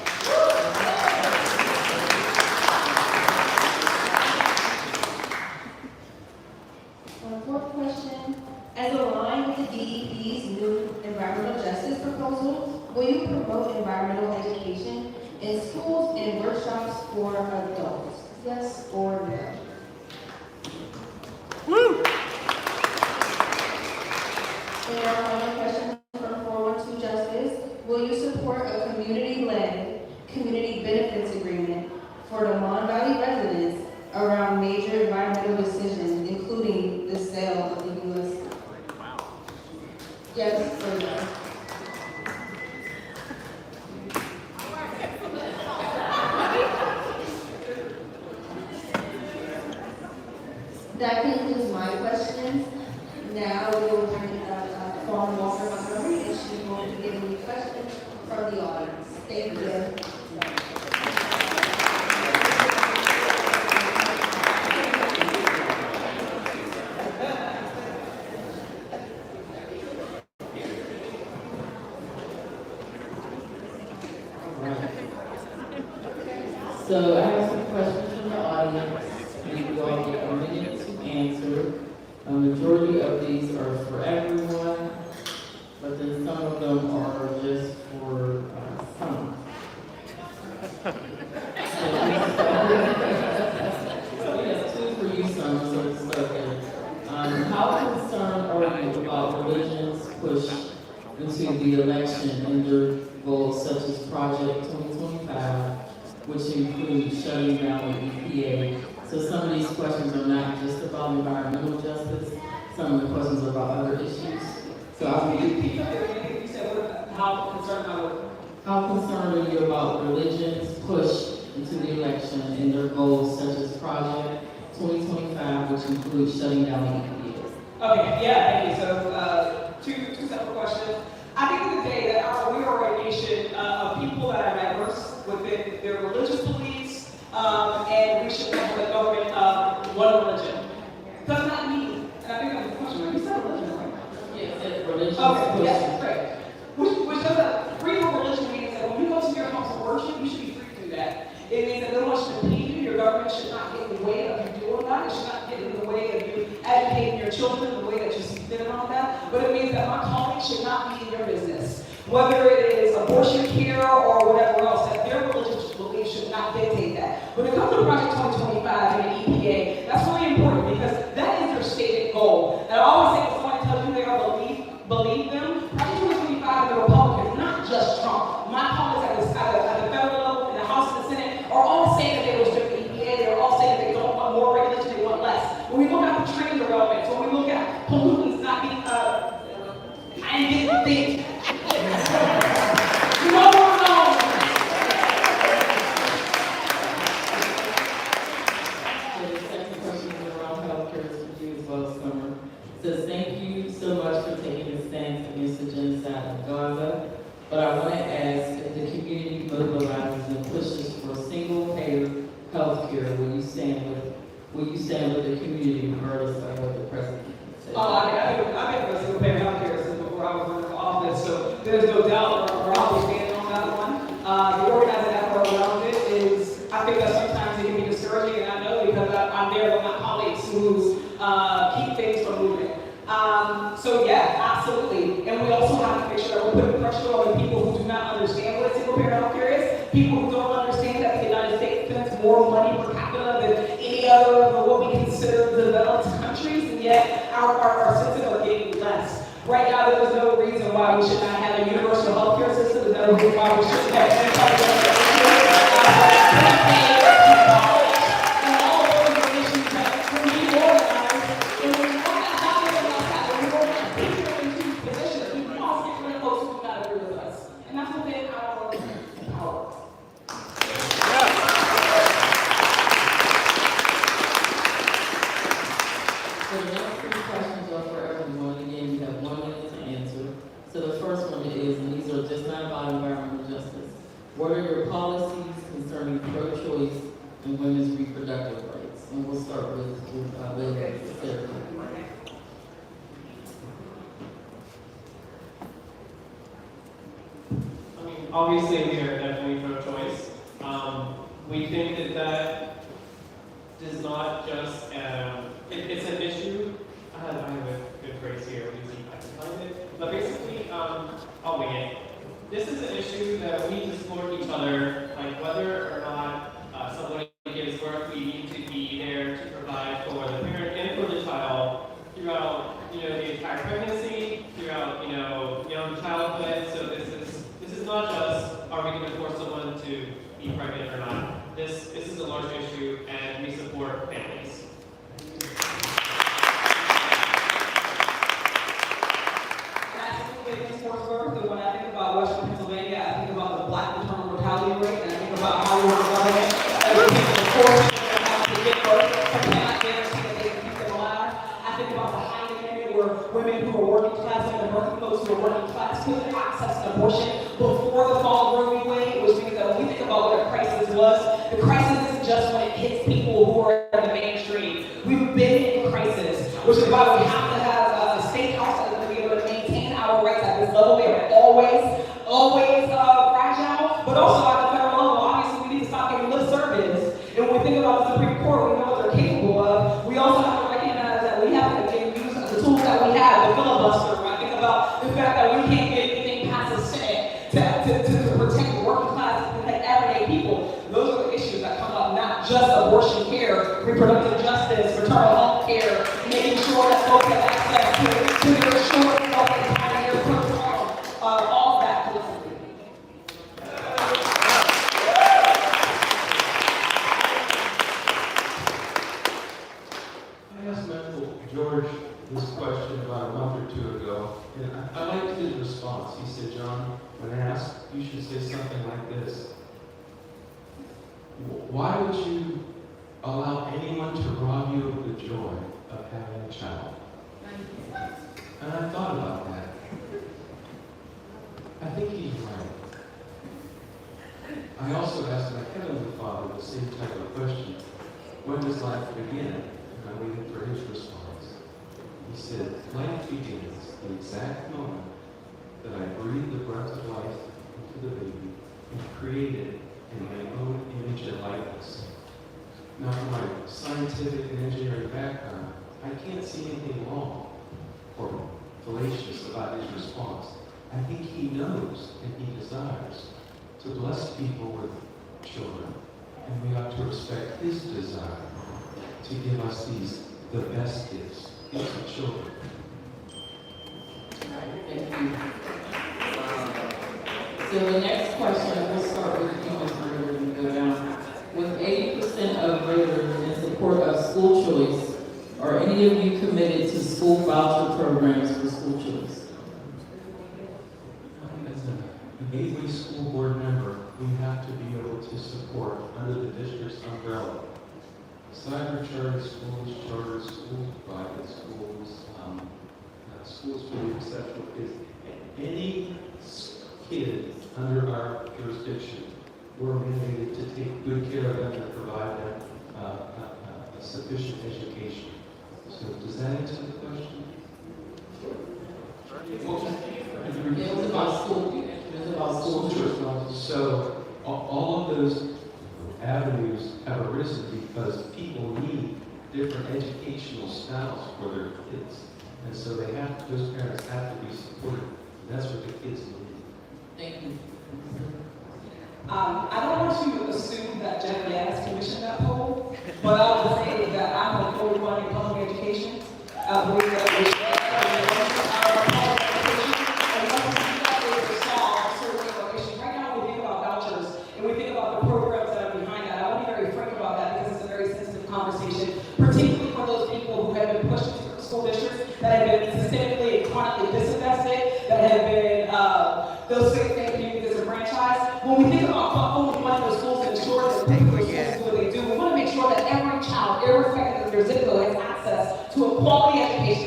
Will you promote environmental education in schools and workshops for adults? Yes or no? And our final question from 412 Justice. Will you support a community-led, community benefits agreement for the Mon Valley residents around major environmental decisions, including the sale of the U.S.? Yes or no? That concludes my questions. Now we will bring up Fawn Montgomery, and she will be giving you questions from the audience. Thank you. So I have some questions from the audience, and you all get a minute to answer. A majority of these are for everyone, but then some of them are just for some. So yes, two for you, some, so it's okay. How concerned are you about religion's push into the election and their goals such as Project 2025, which includes shutting down the EPA? So some of these questions are not just about environmental justice, some of the questions are about other issues. So I'll repeat. You said, how concerned I was? How concerned are you about religion's push into the election and their goals such as Project 2025, which includes shutting down the EPA? Okay, yeah, thank you. So, two separate questions. I think today that we are a nation of people that are diverse within their religious beliefs, and we should have a government of one religion. Does not mean, and I think that's the question, right? You said religion, right? Yes, it's religion's Okay, push. yes, great. Which doesn't, freedom of religion means that when you go to your house of worship, you should be free to do that. It means that no one should impede you, your government should not get in the way of you doing that, it should not get in the way of you educating your children in the way that you see fit on that, but it means that my colleagues should not be in your business. Whether it is abortion care or whatever else, that their religious beliefs should not dictate that. When it comes to Project 2025 and the EPA, that's really important because that is their stated goal. And I always say when someone tells you they are believe them, Project 2025 and the Republicans, not just Trump. My colleagues at the federal level, in the House and the Senate, are all saying that they restrict the EPA. They're all saying that they don't want more regulation, they want less. When we look at the train derailments, when we look at pollutants not being, I didn't think. You know what I'm on? So the second question is around healthcare for you as well, Summer. It says, thank you so much for taking a stance against the genocide of Gaza, but I want to ask if the community mobilizes and pushes for single-payer healthcare, will you stand with the community regardless of what the president says? I've been for single payer healthcare since before I was running for office, so there's no doubt we're always standing on that one. The organizing effort around it is, I think that sometimes it can be discouraging, and I know because I'm there with my colleagues who keep things from moving. So yeah, absolutely. And we also have to make sure that we're putting pressure on the people who do not understand what a single payer healthcare is, people who don't understand that the United States spends more money per capita than any other of what we consider developed countries, and yet our systems are getting less. Right now, there's no reason why we should not have a universal healthcare system. There's no reason why we shouldn't have What are your policies concerning pro-choice and women's reproductive rights? And we'll start with Leila. I mean, obviously we are definitely pro-choice. We think that does not just, it's an issue. I have a good phrase here, let me see if I can find it. But basically, I'll wing it. this is an issue that we need to support each other, like whether or not someone gives birth, we need to be there to provide for the parent and for the child throughout, the entire pregnancy, throughout, young childhood. So this is not just, are we going to force someone to be pregnant or not? This is a large issue, and we support families. When I think about Western Pennsylvania, I think about the black maternal mortality rate, and I think about how we're government forced to give birth, but cannot guarantee that they can keep them alive. I think about the Highland area where women who are working class and the birthing folks who are working class couldn't access an abortion before the fall of Roe v. Wade, which means that when we think about what a crisis was, the crisis isn't just when it hits people who are in the mainstream. We've been in crisis, which is why we have to have a state house that is going to be able to maintain our rights at this level. We are always fragile, but also at the federal level, obviously we need to stop giving lip service. And when we think about the Supreme Court, we know what they're capable of. We also have to recognize that we have to use the tools that we have, the filibuster. I think about the fact that we can't get anything past the Senate to protect the working class, to protect everyday people. Those are the issues that come up, not just abortion care, reproductive justice, maternal health care, making sure that folks have access to their short health and pioneer program, all of that collectively. I asked Michael George this question about a month or two ago, and I liked his response. He said, John, when asked, you should say something like this. Why would you allow anyone to rob you of the joy of having a child? And I thought about that. I think he's right. I also asked my Heavenly Father the same type of question. When does life begin? And I waited for his response. He said, life begins the exact moment that I breathe the breath of life into the baby and create it in my own image and likeness. Now, from my scientific and engineering background, I can't see anything wrong or fallacious about his response. I think he knows and he desires to bless people with children, and we ought to respect his desire to give us the best gifts, gifts of children. Thank you. So the next question, we'll start with you, Ms. Ritter, and go down. With 80% of voters in support of school choice, are any of you committed to school voucher programs for school choice? As a Gateway School Board member, we have to be able to support under the district's umbrella cyber charter schools, private schools, schools for the exceptional kids. Any kid under our jurisdiction, we're mandated to take good care of them and provide them a sufficient education. So does that answer the question? It was about school. It was about school choice. So all of those avenues have arisen because people need different educational styles for their kids. And so those parents have to be supported. That's what the kids need. Thank you. I don't want to assume that General-GRN commissioned that poll, but I'll say that I'm a full running public education. I believe that we should have our public education, and once we do that, we will solve certain issues. Right now, we think about vouchers, and we think about the programs that are behind that. I want to be very frank about that because it's a very sensitive conversation, particularly for those people who have been pushed into school districts that have been systemically and chronically disinvested, that have been those same communities as a franchise. When we think about fully funding those schools and ensure that those schools do what they do, we want to make sure that every child, irrespective of their zip code, has access to a quality education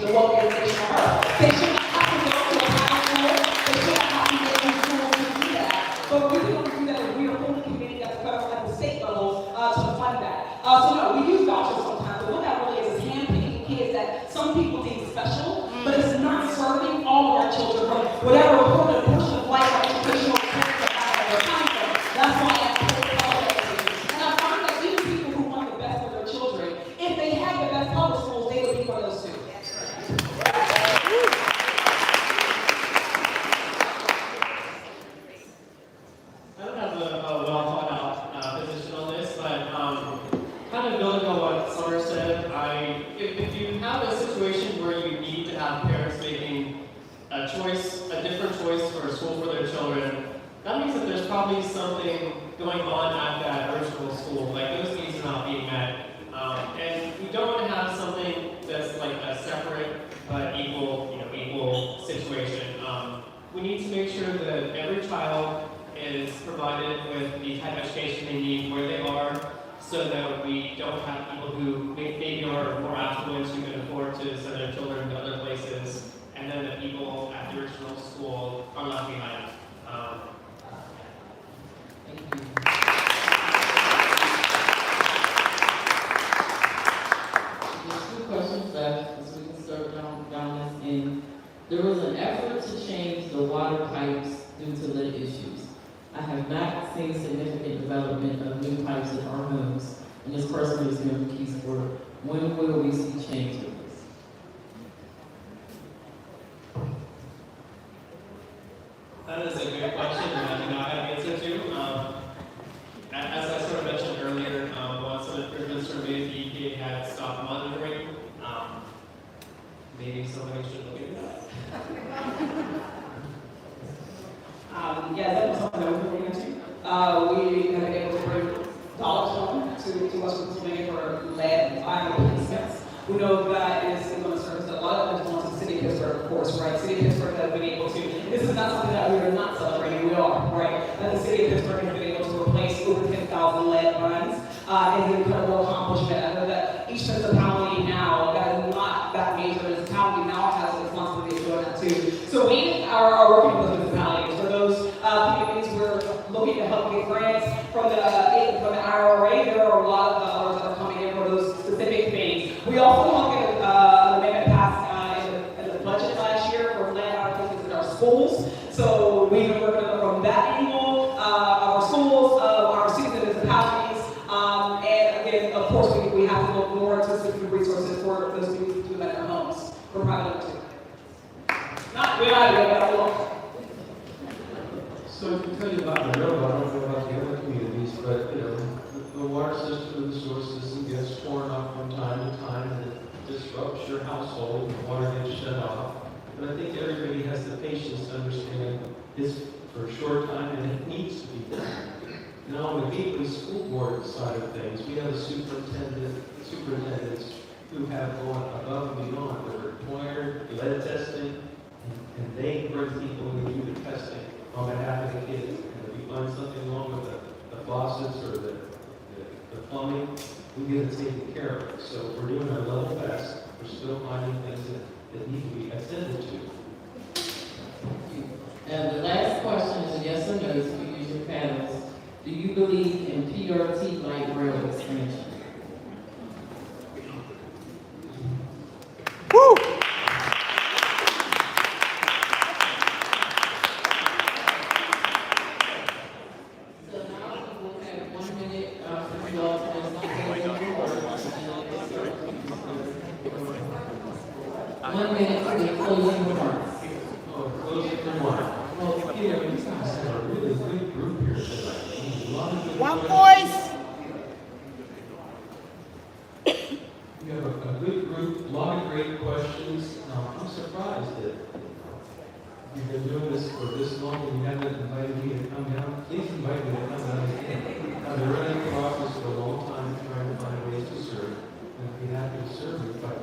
children, that means that there's probably something going on at that original school, like those needs are not being met. And we don't want to have something that's like a separate but equal situation. We need to make sure that every child is provided with the type of education they need where they are, so that we don't have people who maybe are more affluent who can afford to send their children to other places, and then the people at the original school are left behind. Thank you. There's 2 questions left, so we can start down this end. There was an effort to change the water pipes due to lead issues. I have not seen significant development of new pipes in our homes, and this person is here in Keysport. When will we see changes? That is a good question, and I do not have an answer to. As I sort of mentioned earlier, once some improvements were made, the EPA had stopped monitoring. Maybe somebody should look into that. Yeah, that was something that we were looking into. We have been able to bring dollars to Western Pennsylvania for lead placements. We know that is going to service a lot of influence in the city of Pittsburgh, of course, right? City of Pittsburgh has been able to, this is not something that we are not celebrating, we are, right? That the city of Pittsburgh has been able to replace over 10,000 lead lines. Is an incredible accomplishment. I know that each municipality now that is not that major municipality now has a responsibility to doing that too. So we are working with those municipalities. For those communities, we're looking to help get grants from the IRA. There are a lot of dollars that are coming in for those specific things. We also look at an amendment passed in the budget last year for lead allocations in our schools. So we've been working from that angle, our schools, our students and municipalities. And again, of course, we have to look more into specific resources for those students to do that in their homes. We're probably too. We're not doing it, but I will. So I can tell you about the railroad, I don't know about the other communities, but the water system, the sewer system gets torn up from time to time, and it disrupts your household, the water gets shut off. But I think everybody has the patience to understand it's for a short time and it needs to be done. Now, on the Gateway School Board side of things, we have a superintendents who have gone above and beyond. They're required lead testing, and they bring people who do the testing on behalf of the kids. And if we find something wrong with the faucets or the plumbing, we get it taken care of. So we're doing our level best. We're still finding things that need to be attended to. And the last question is a yes or no, so you use your panels. Do you believe in PRT light rail expansion? Woo! So now we will have 1 minute for you all to One minute for the closing remarks. Closing remarks. Well, you guys have a really good group here tonight. One voice. You have a good group, a lot of great questions. I'm surprised that you've been doing this for this long and you haven't invited me to come down. Please invite me to come down again. I've been running for office for a long time trying to find ways to serve, and I'd be happy to serve you if I could.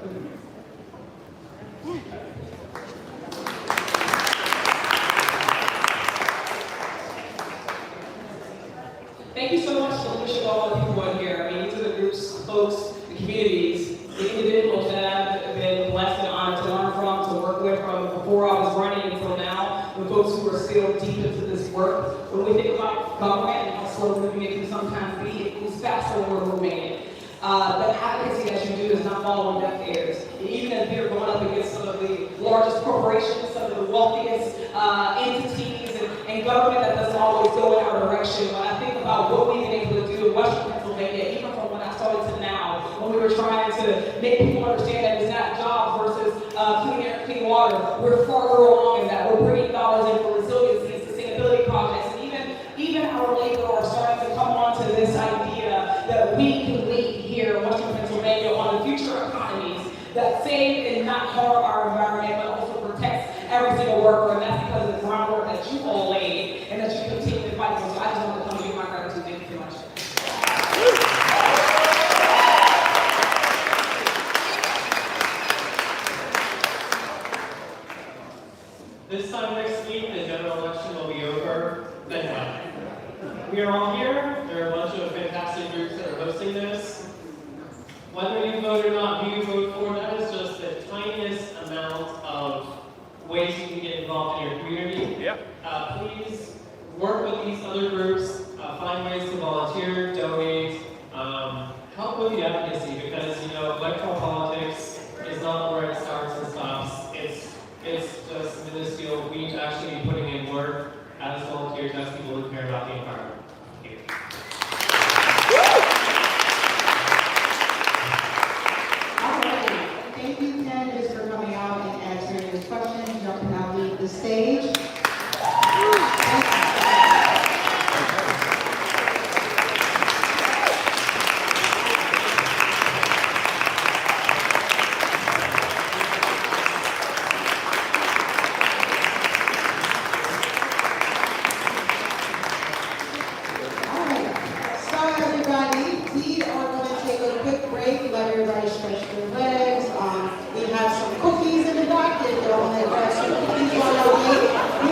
Thank you so much for wishing all the people in here. I mean, these are the groups, folks, the communities, the individuals that I've been blessed and honored to learn from, to work with from before I was running until now, the folks who are still deep into this work. When we think about government and how slow moving it can sometimes be, it moves faster when we're moving it. The advocacy that you do is not following deaf ears. And even as we're going up against some of the largest corporations, some of the wealthiest entities and government that doesn't always go in our direction, when I think about what we've been able to do in Western Pennsylvania, even from when I started to now, when we were trying to make people understand that it's not job versus clean air, clean water, we're farther along in that. We're bringing dollars in for resiliency and sustainability projects, and even our labor are starting to come on to this idea that we can lead here in Western Pennsylvania on the future economies that save and not harm our environment, but also protects every single worker, and that's because of the groundwork that you all laid we are all here. There are a bunch of fantastic groups that are hosting this. Whether you vote or not, who you vote for, that is just the tiniest amount of ways you can get involved in your community. Yep. Please work with these other groups, find ways to volunteer, donate, help with the advocacy, because electoral politics is not where it starts and stops. It's just minuscule. We need to actually be putting in work as volunteers, as people who care about the environment. Thank you. All right, thank you, candidates, for coming out and answering these questions. Y'all can now leave the stage. We have some cookies in the back. If y'all want to grab some cookies while y'all wait.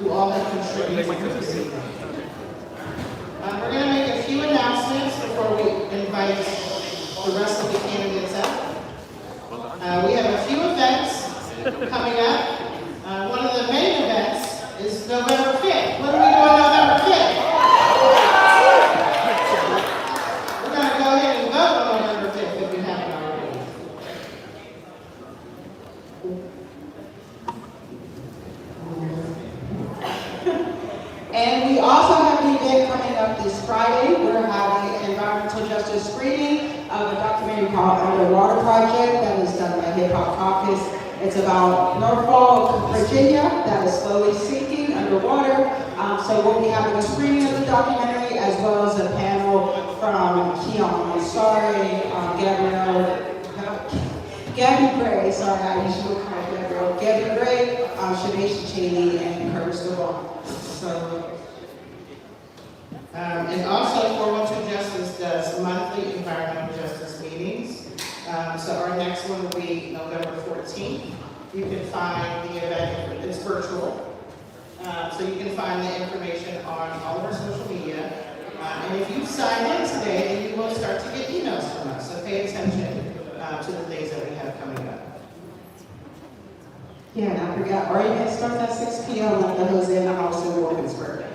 who all have contributed to this evening. We're going to make a few announcements before we invite the rest of the candidates up. We have a few events coming up. One of the main events is November 5th. What are we doing November 5th? We're going to go ahead and vote on November 5th if you haven't already. And we also have an event coming up this Friday. We're having an environmental justice screening of a documentary called Underwater Project that is done by Hip Hop Caucus. It's about Norfolk, Virginia, that is slowly sinking underwater. So we'll be having a screening of the documentary as well as a panel from Keon, Gabby Gray, sorry, I usually call her Gabrielle. Gabby Gray, Shanaisha Cheney, and Curtis Devon. So, and also 412 Justice does monthly environmental justice meetings. So our next one will be November 14th. You can find the event, it's virtual. So you can find the information on all of our social media. And if you sign in today, then you will start to get emails from us. So pay attention to the things that we have coming up. yeah, and I forgot, our event starts at 6 p.m. at the Jose in the House in Wilkinsburg.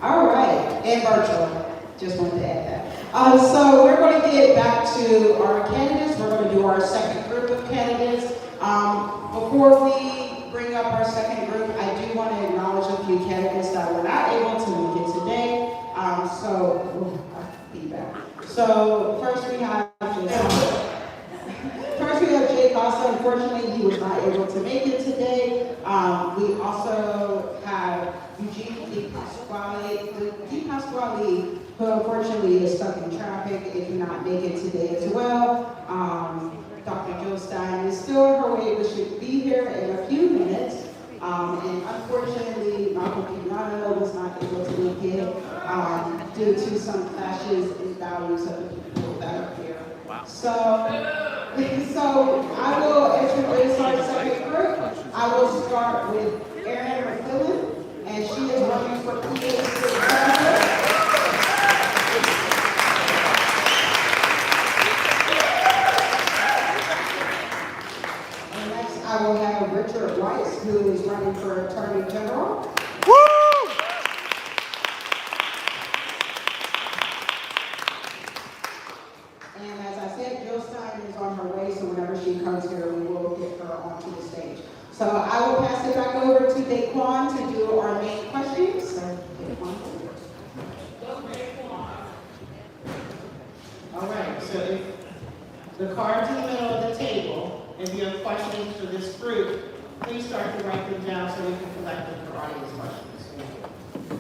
All right, and virtual. Just wanted to add that. So we're going to get back to our candidates. We're going to do our second group of candidates. Before we bring up our second group, I do want to acknowledge a few candidates that were not able to make it today. So first we have Jay Costa. Unfortunately, he was not able to make it today. We also have Eugene DePasquale, who unfortunately is stuck in traffic and cannot make it today as well. Dr. Jill Stien is still on her way, but should be here in a few minutes. And unfortunately, Michael Pignano was not able to make it due to some clashes in values of the people that are here. Wow. So I will introduce our second group. I will start with Erin McClelland, and she is running for PA Senate. I will have Ritter, who is running for Attorney General. Woo! And as I said, Jill Stein is on her way, so whenever she comes here, we will get her onto the stage. So I will pass it back over to Daquan to do our main questions. So, Daquan. All right, so if the cards in the middle of the table, if you have questions for this group, please start to write them down so we can collect them for audience questions. Thank you.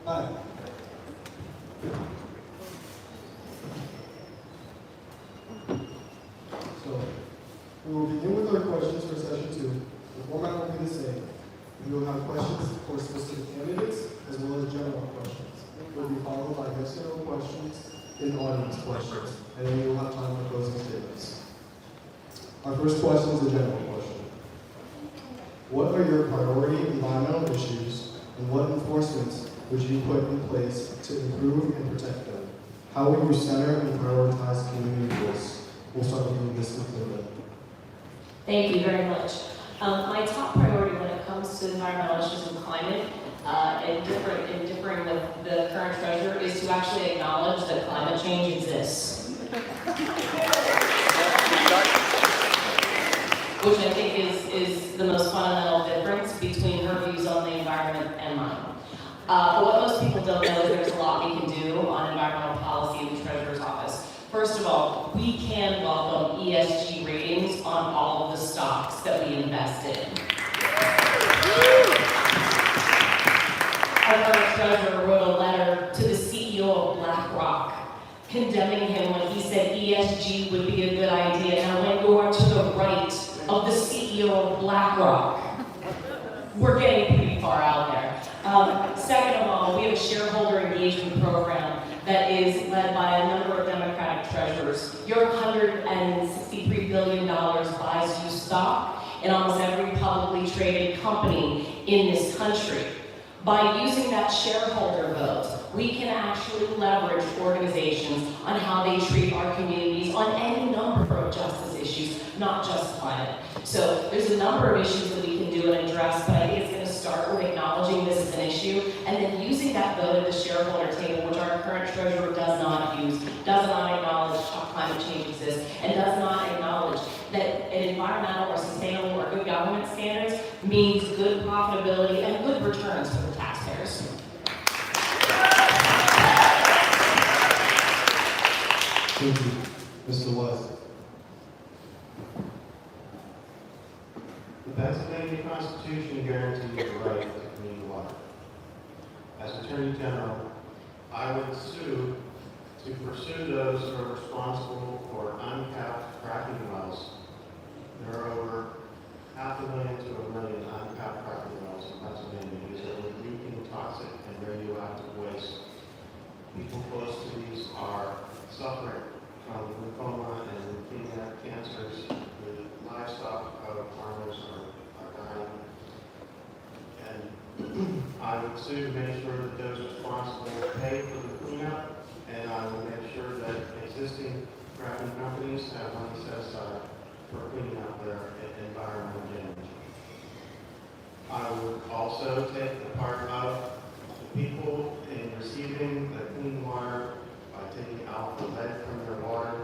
Hi. So, we will begin with our questions for session 2. The format will be the same. We will have questions for specific candidates as well as general questions. It will be followed by yes or no questions and audience questions, and then we will have time for closing statements. Our first question is a general question. What are your priority environmental issues, and what enforcements would you put in place to improve and protect them? How will you center and prioritize community voice? We'll start with you, Ms. McClelland. Thank you very much. My top priority when it comes to environmental issues and climate, and differing with the current treasurer, is to actually acknowledge that climate change exists. Which I think is the most fundamental difference between her views on the environment and mine. But what most people don't know is there's a lot we can do on environmental policy in the treasurer's office. First of all, we can welcome ESG ratings on all of the stocks that we invest in. Our current treasurer wrote a letter to the CEO of BlackRock, condemning him when he said ESG would be a good idea. Now, when you're to the right of the CEO of BlackRock, we're getting pretty far out there. Second in this country. By using that shareholder vote, we can actually leverage organizations on how they treat our communities on any number of justice issues, not just climate. So there's a number of issues that we can do and address, but I think it's going to start with acknowledging this as an issue, and then using that vote at the shareholder table, which our current treasurer does not use, does not acknowledge how climate change exists, and does not acknowledge that an environmental or sustainable or good government standards means good profitability and good returns for the taxpayers. Thank you. Mr. Weiss. The Pennsylvania Constitution guarantees the right to clean water. As Attorney General, I would sue to pursue those who are responsible for uncapped fracking wells. There are over 500,000 to 1 million uncapped fracking wells in Pennsylvania. These are leaking toxic and radioactive waste. People close to these are suffering from lymphoma and leukemia cancers. The livestock farmers are dying. And I would sue to make sure that those responsible pay for the cleanup, and I will make sure that existing fracking companies have money set aside for cleaning up their environmental damage. I would also take the part of the people in receiving the clean water by taking out the lead from their water,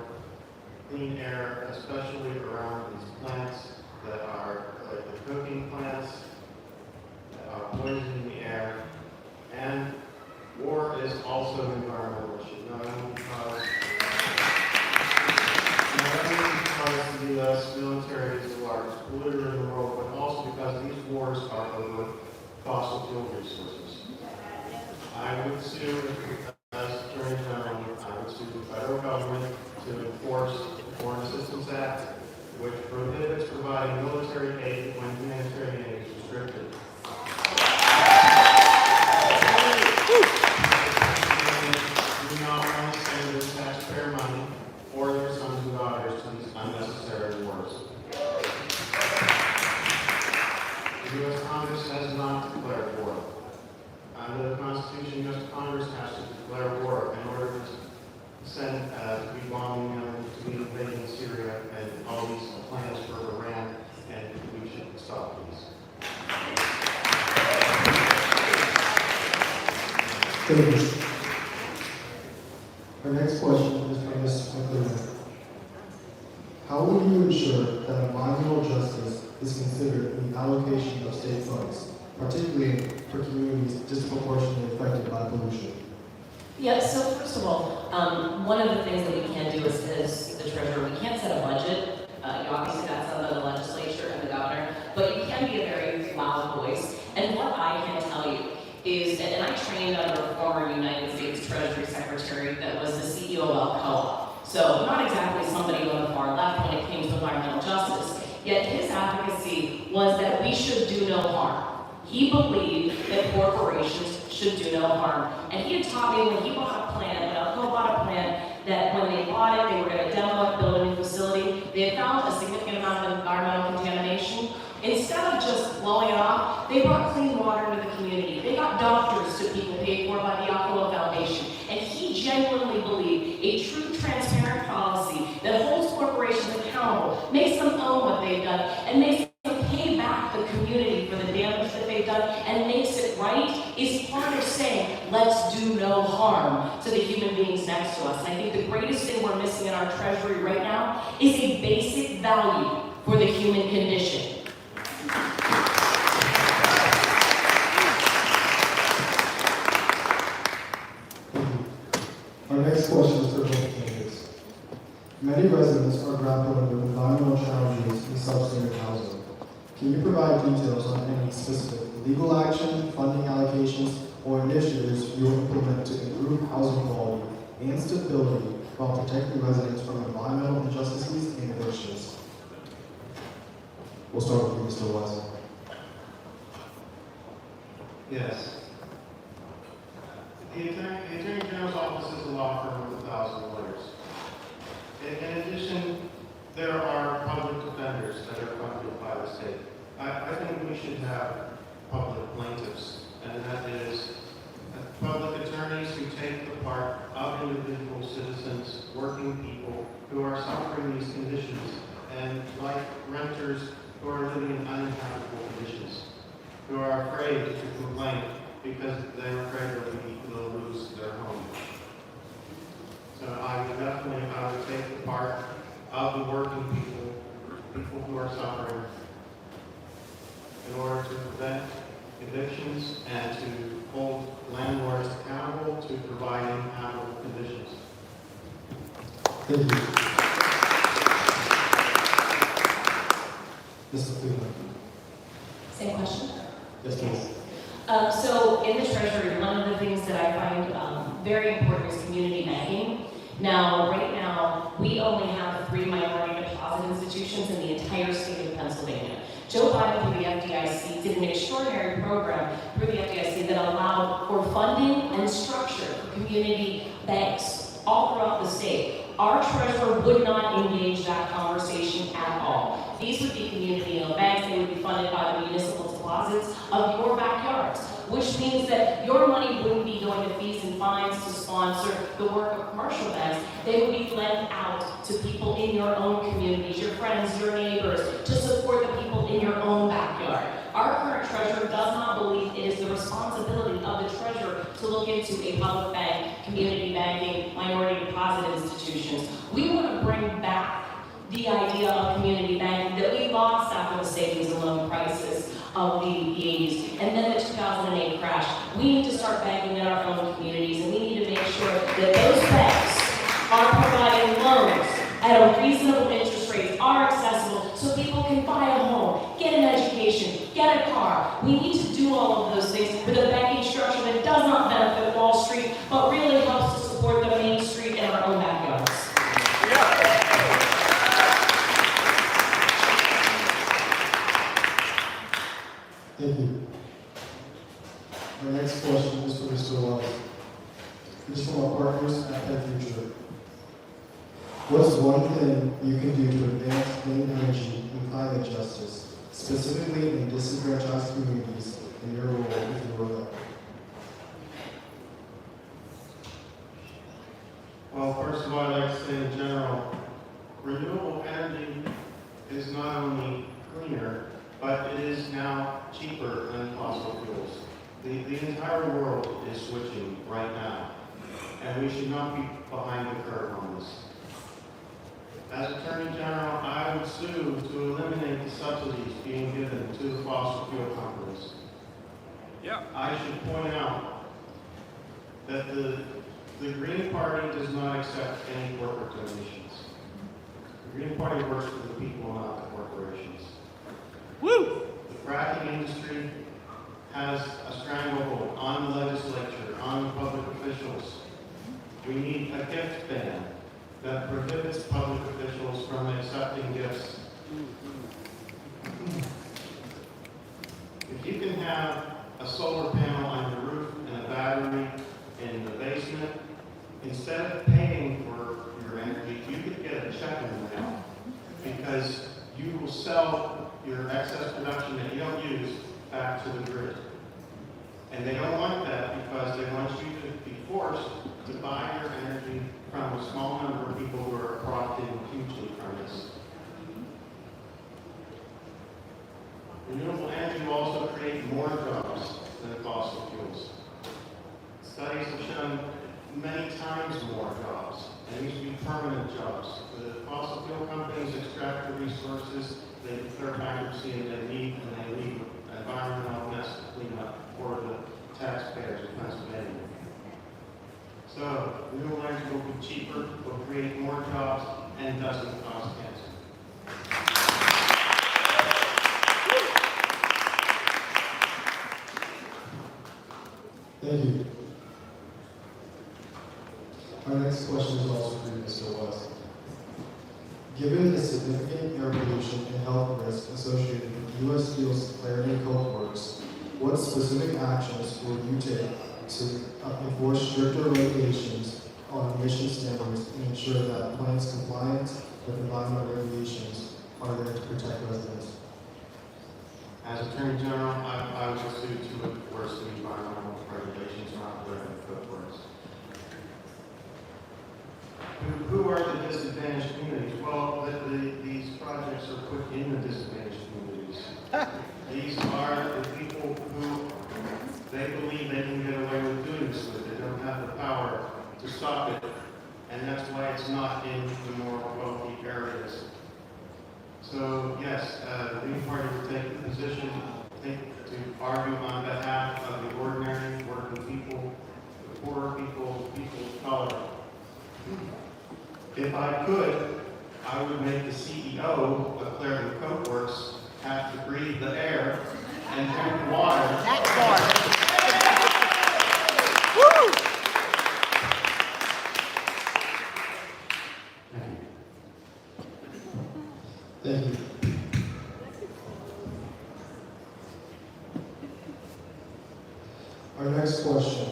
clean air, especially around these plants that are like the cooking plants that are poisoning the air. And war is also an environmental issue, not only because the U.S. military is the largest polluter in the world, but also because these wars are over fossil fuel resources. I would sue, as Attorney General, I would sue the federal government to enforce the Foreign Assistance Act, which prohibits providing military aid when humanitarian aid is restricted. Do not want to spend their taxpayer money or their sons and daughters to these unnecessary wars. The U.S. Congress has not declared war. Under the Constitution, U.S. Congress has to declare war in order to send to be bombing them, to be invading Syria, and all these plans for Iran, and we should stop these. Thank you. Our next question is from Ms. McClelland. How will you ensure that environmental justice is considered in the allocation of state funds, particularly for communities disproportionately affected by pollution? Yeah, so first of all, one of the things that we can do as the treasurer, we can't set a budget. Obviously that's done by the legislature and the governor, but you can be a very loud voice. And what I can tell you is, and I trained under a former United States Treasury Secretary that was the CEO of Alcoa. So not exactly somebody on the far left when it came to environmental justice, yet his advocacy was that we should do no harm. He believed that corporations should do no harm. And he had taught me when he bought a plant, when Alcoa bought a plant, that when they bought it, they were going to demo it, build a new facility. They had found a significant amount of environmental contamination. Instead of just blowing it off, they brought clean water into the community. They got doctors to people paid for by the Alcoa Foundation. And he genuinely believed a true transparent policy that holds corporations accountable, makes them own what they've done, and makes them pay back the community for the damage that they've done, and makes it right, is part of saying, let's do no harm to the human beings next to us. And I think the greatest thing we're missing in our treasury right now is a basic value for the human condition. Our next question is for both candidates. Many residents are grappling with environmental challenges in substandard housing. Can you provide details on any specific legal action, funding allocations, or initiatives you will implement to improve housing quality and stability while protecting residents from environmental injustices and evictions? We'll start with you, Mr. Weiss. Yes. The Attorney General's office is a law firm with 1,000 lawyers. In addition, there are public defenders that are funded by the state. I think we should have public conditions, and like renters who are living in uninhabitable conditions, who are afraid to complain because they're afraid they'll lose their home. So I would take the part of the working people who are suffering, in order to prevent evictions and to hold landlords accountable to providing habitable conditions. Thank you. Mr. Cleveland. Same question? Yes, please. So in the Treasury, one of the things that I find very important is community banking. Now, right now, we only have 3 minority deposit institutions in the entire state of Pennsylvania. Joe Biden through the FDIC did an extraordinary program through the FDIC that allowed for funding and structure for community banks all throughout the state. Our treasurer would not engage that conversation at all. These would be community-owned banks. They would be funded by the municipal deposits of your backyards, which means that your money wouldn't be going to fees and fines to sponsor the work of commercial banks. They would be lent out to people in your own communities, your friends, your neighbors, to support the people in your own backyard. Our current treasurer does not believe it is the responsibility of the treasurer to look into a public bank, community banking, minority deposit institutions. We want to bring back the idea of community banking that we lost after the savings and loan crisis of the 80s, and then the 2008 crash. We need to start banking in our own communities, and we need to make sure that those banks are providing loans at a reasonable interest rate, are accessible, so people can buy a home, get an education, get a car. We need to do all of those things with a banking structure that does not benefit Wall Street, but really helps to support the Main Street and our own backyards. Thank you. Our next question is for Mr. Weiss. It is from our partners at Penn Future. What's one thing you can do to advance clean energy and climate justice, specifically in disenfranchised communities, in your role if you were elected? Well, first of all, I'd like to say in general, renewable energy is not only cleaner, but it is now cheaper than fossil fuels. The entire world is switching right now, and we should not be behind the curve on this. As Attorney General, I would sue to eliminate the subsidies being given to the fossil fuel companies. Yeah. I should point out that the Green Party does not accept any corporate donations. The Green Party works for the people, not the corporations. Woo! The fracking industry has a stranglehold on the legislature, on public officials. We need a gift ban that prohibits public officials from accepting gifts. If you can have a solar panel on your roof and a battery in the basement, instead of paying for your energy, you could get a check in the mail, because you will sell your excess production that you don't use back to the grid. And they don't want that, because they want you to be forced to buy your energy from a small number of people who are profiting hugely from this. Renewable energy will also create more jobs than fossil fuels. Studies have shown many times more jobs. They used to be permanent jobs. The fossil fuel companies extract the resources, they declare bankruptcy, and they leave environmental mess to clean up for the taxpayers of Pennsylvania. So, renewable energy will be cheaper, will create more jobs, and doesn't cause cancer. Thank you. Our next question is also for you, Mr. Weiss. Given the significant air pollution and health risk associated with U.S. Steel's Clarendon Coke Works, what specific actions will you take to enforce stricter regulations on emission standards and ensure that plants compliant with environmental regulations are there to protect residents? As Attorney General, I was sued to enforce the environmental regulations around Clarendon Coke Works. Who are the disadvantaged communities? Well, these projects are put in the disadvantaged communities. These are the people who they believe they can get away with doing this with. They don't have the power to stop it. And that's why it's not in the more wealthy areas. So yes, the Green Party would take the position, I think, to argue on behalf of the ordinary working people, the poorer people, people of color. If I could, I would make the CEO of Clarendon Coke Works have to breathe the air and drink water. That part. Woo! Thank you. Our next question.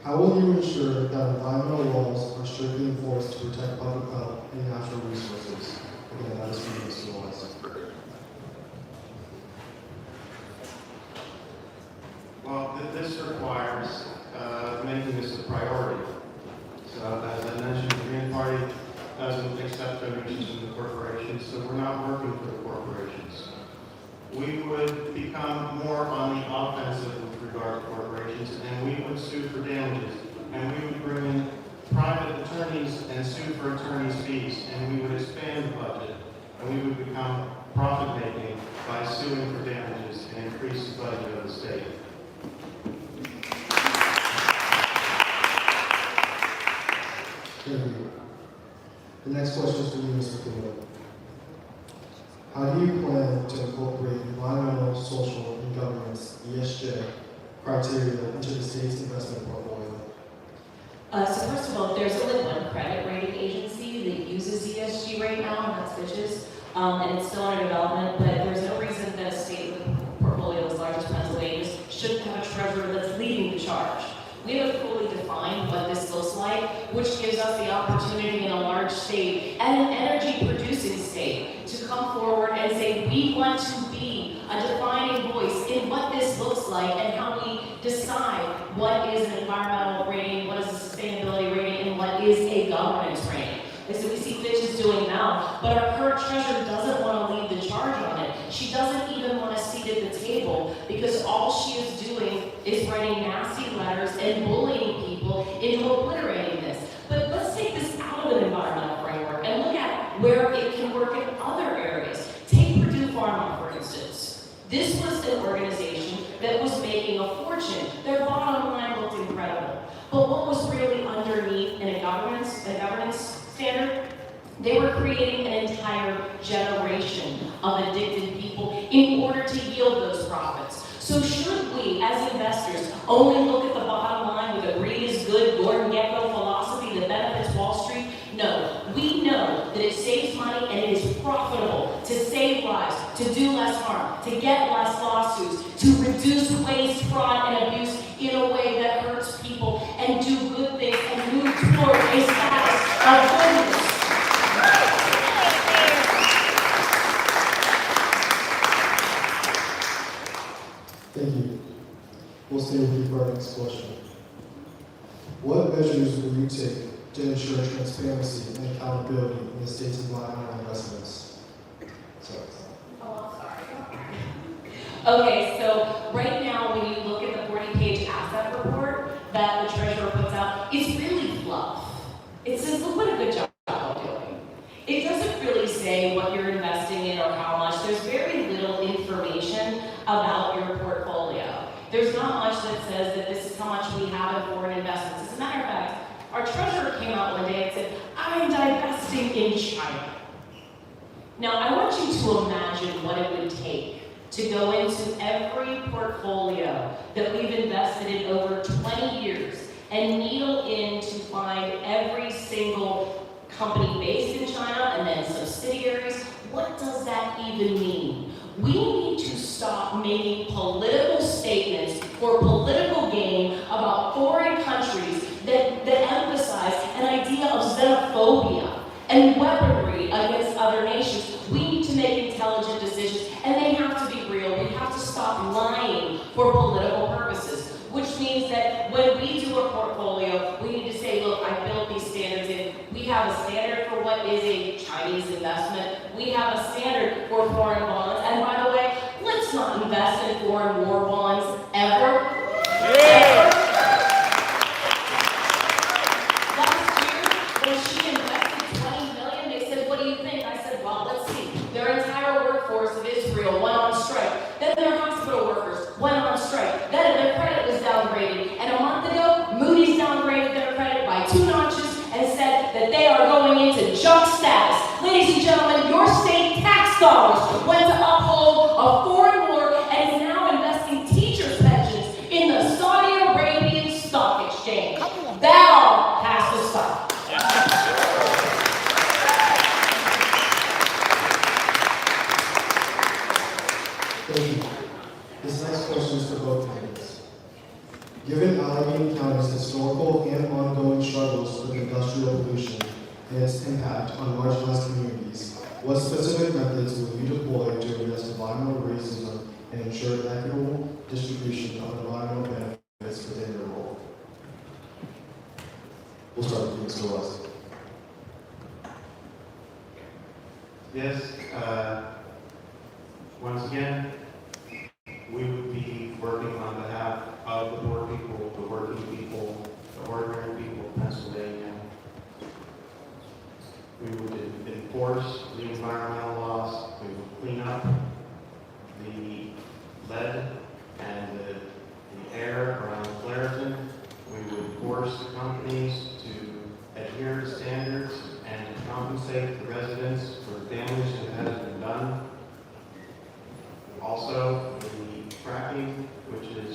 How will you ensure that environmental laws are strictly enforced to protect public health and natural resources? Again, that is from Mr. Weiss. Well, this requires making this a priority. So as I mentioned, the Green Party doesn't accept donations from the corporations, so we're not working for the corporations. We would become more on the offensive with regard to corporations, and we would sue for damages. And we would bring in private attorneys and sue for attorneys' fees, and we would expand the budget, and we would become profit-making by suing for damages and increase the budget of the state. Thank you. The next question is for you, Mr. Paulette. How do you plan to incorporate environmental, social, and governance (ESG) criteria into the state's investment portfolio? So first of all, there's only one credit rating agency that uses ESG right now, and that's Fitch's. And it's still under development, but there's no reason that a state with a portfolio as large as Pennsylvania shouldn't have a treasurer that's leading the charge. We haven't fully defined what this looks like, which gives us the opportunity in a large state and an energy-producing state to come forward and say, we want to be a defining voice in what this looks like and how we decide what is an environmental rating, what is a sustainability rating, and what is a governance rating. And so we see Fitch is doing now, but our current treasurer doesn't want to lead the charge on it. She doesn't even want a seat at the table because all she is doing is writing nasty letters and bullying people into obliterating this. But let's take this out of an environmental framework and look at where it can work in other areas. Take Purdue Pharma, for instance. This was an organization that was making a fortune. Their bottom line looked incredible. But what was really underneath in a governance standard? They were creating an entire generation of addicted people in order to yield those profits. So should we, as investors, only look at the bottom line with a greed is good, Gordon Gekko philosophy that benefits Wall Street? No. We know that it saves money and it is profitable to save lives, to do less harm, to get less lawsuits, to reduce waste, fraud, and abuse in a way that hurts people and do good things and move toward a status of goodness. Thank you. We'll stay with you for our next question. What measures will you take to ensure transparency and accountability in the state's environmental investments? Sorry. Oh, I'm sorry. Okay, so right now when you look at the 40-page asset report that the treasurer puts out, it's really fluff. It says, look what a good job I'm doing. It doesn't really say what you're investing in or how much. There's very little information about your portfolio. There's not much that says that this is how much we have in foreign investments. As a matter of fact, our treasurer came out one day and said, I'm divesting in China. Now, I want you to imagine what it would take to go into every portfolio that we've invested in over 20 years and needle in to find every single company based in China and then subsidiaries. What does that even mean? We need to stop making political statements for political gain about foreign countries that emphasize an idea of xenophobia and weaponry against other nations. We need to make intelligent decisions, and they have to be real. We have to stop lying for political purposes, which means that when we do a portfolio, we need to say, look, I built these standards in We have a standard for what is a Chinese investment. We have a standard for foreign bonds. And by the way, let's not invest in foreign war bonds ever. Ever. Last year, when she invested $20 million, they said, what do you think? I said, well, let's see. Their entire workforce of Israel went on strike. Then their hospital workers went on strike. Then their credit was downgraded. And a month ago, Moody's downgraded their credit by 2 notches and said that they are going into junk status. Ladies and gentlemen, your state tax dollars went to uphold a foreign war and is now investing teachers' pensions in the Saudi Arabian stock exchange. That all has to stop. Thank you. This next question is for both candidates. Given Allegheny County's historical and ongoing struggles with industrial pollution and its impact on marginalized communities, what specific methods will you deploy to address environmental racism and ensure equitable distribution of environmental benefits within your role? We'll start with you, Mr. West. Yes, once again, we would be working on behalf of the poor people, the working people, the ordinary people of Pennsylvania. We would enforce the environmental laws. We would clean up the lead and the air around Clareton. We would force the companies to adhere to standards and to compensate the residents for damage that has been done. Also, the fracking, which is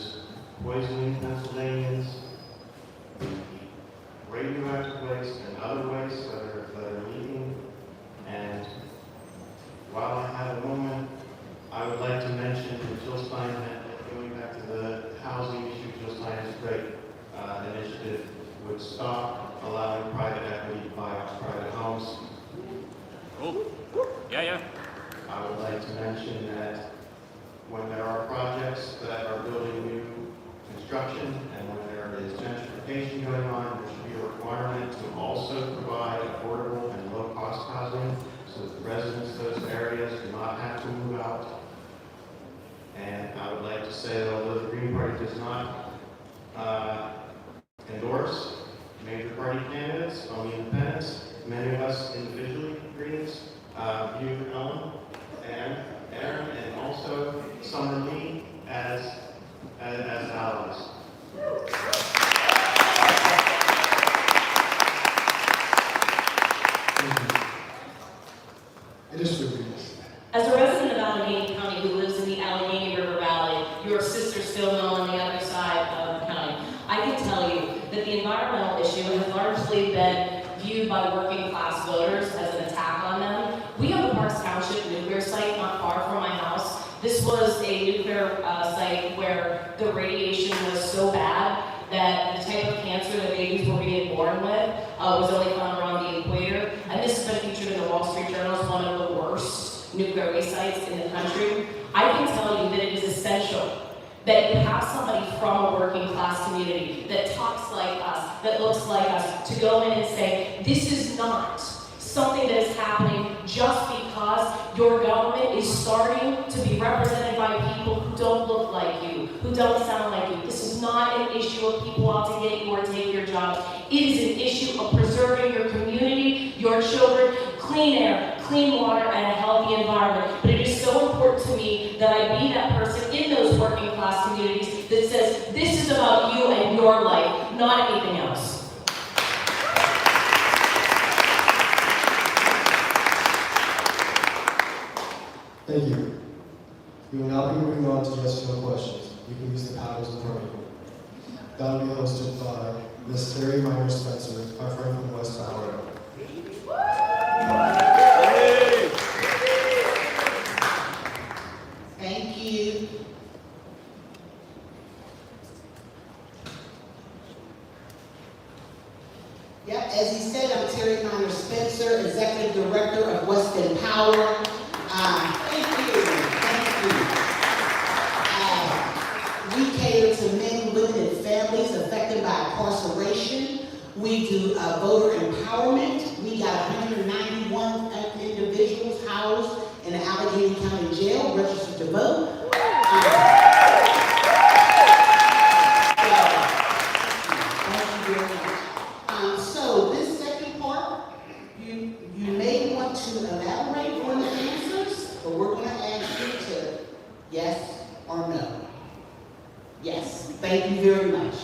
poisoning Pennsylvanians, the radioactive waste and other wastes that are leaking. And while I have a moment, I would like to mention that Jill Stein, going back to the housing issue, Jill Stein's great initiative would stop allowing private equity to buy out private homes. Oh, yeah. I would like to mention that when there are projects that are building new construction and when there is gentrification going on, there should be a requirement to also provide affordable and low-cost housing so that the residents of those areas do not have to move out. And I would like to say that although the Green Party does not endorse major party candidates, only independents, many of us individually, Greens, view Ellen and Erin and also Summer Lee as allies. It is for Greens. As a resident of Allegheny County who lives in the Allegheny River Valley, your sister still mill on the other side of the county, I can tell you that the environmental issue has largely been viewed by working class voters as an attack on them. We have a Parks Township nuclear site not far from my house. This was a nuclear site where the radiation was so bad that the type of cancer that babies were being born with was only found around the equator. And this has been featured in the Wall Street Journal as one of the worst nuclear waste sites in the country. I can tell you that it is essential that you have somebody from a working class community that talks like us, that looks like us, to go in and say, this is not something that is happening just because your government is starting to be represented by people who don't look like you, who don't sound like you. This is not an issue of people out to get you or take your jobs. It is an issue of preserving your community, your children, clean air, clean water, and a healthy environment. But it is so important to me that I be that person in those working class communities that says, this is about you and your life, not anything else. Thank you. We will now be moving on to yes or no questions. You can use the paddles in front of you. That will be hosted by Ms. Terri Minor-Spencer, our friend from West Valley. Thank you. Yep, as he said, I'm Terri Minor-Spencer, Executive Director of W.E.S.T Power. Thank you. We cater to men, women, and families affected by incarceration. We do voter empowerment. We got 191 individuals housed in the Allegheny County Jail registered to vote. Thank you very much. So this second part, you may want to elaborate on the answers, but we're going to ask you to yes or no. Yes. Thank you very much.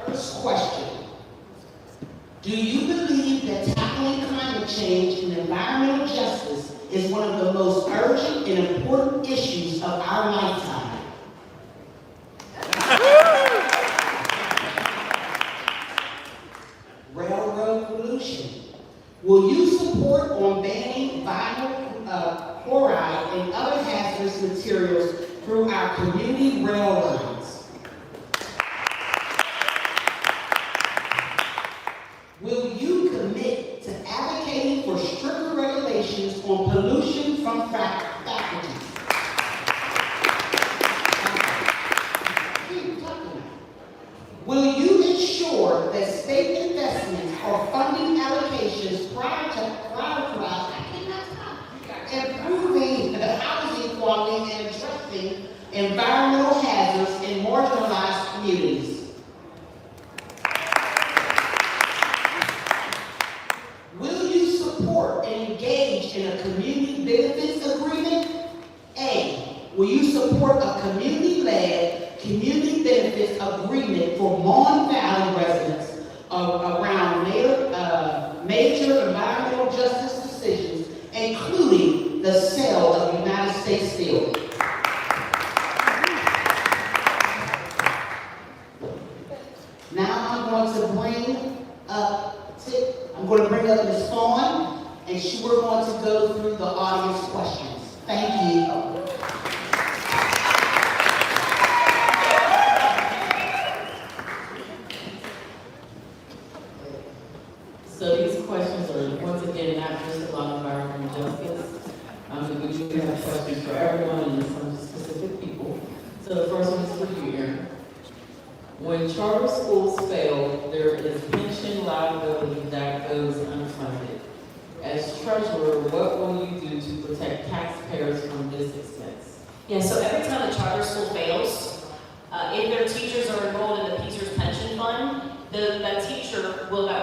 First question. Do you believe that tackling climate change and environmental justice is one of the most urgent and important issues of our lifetime? Railroad pollution. Will you support on banning vinyl chloride and other hazardous materials through our community rail lines? Will you commit to advocating for stricter regulations on pollution from factories? Will you ensure that state investments or funding allocations prioritize improving the housing quality and addressing environmental hazards in marginalized communities? Will you support and engage in a community benefits agreement? A, will you support a community-led community benefits agreement for Mon Valley residents around major environmental justice decisions, including the sale of United States Steel? Now I'm going to bring up Ms. Fawn, and we're going to go through the audience questions. Thank you. So these questions are, once again, not just about environmental justice. We do have questions for everyone and some specific people. So the first one is for you, Erin. When charter schools fail, there is pension liability that goes unfunded. As treasurer, what will you do to protect taxpayers from this expense? Yeah, so every time a charter school fails, if their teachers are enrolled in the teacher's pension fund, that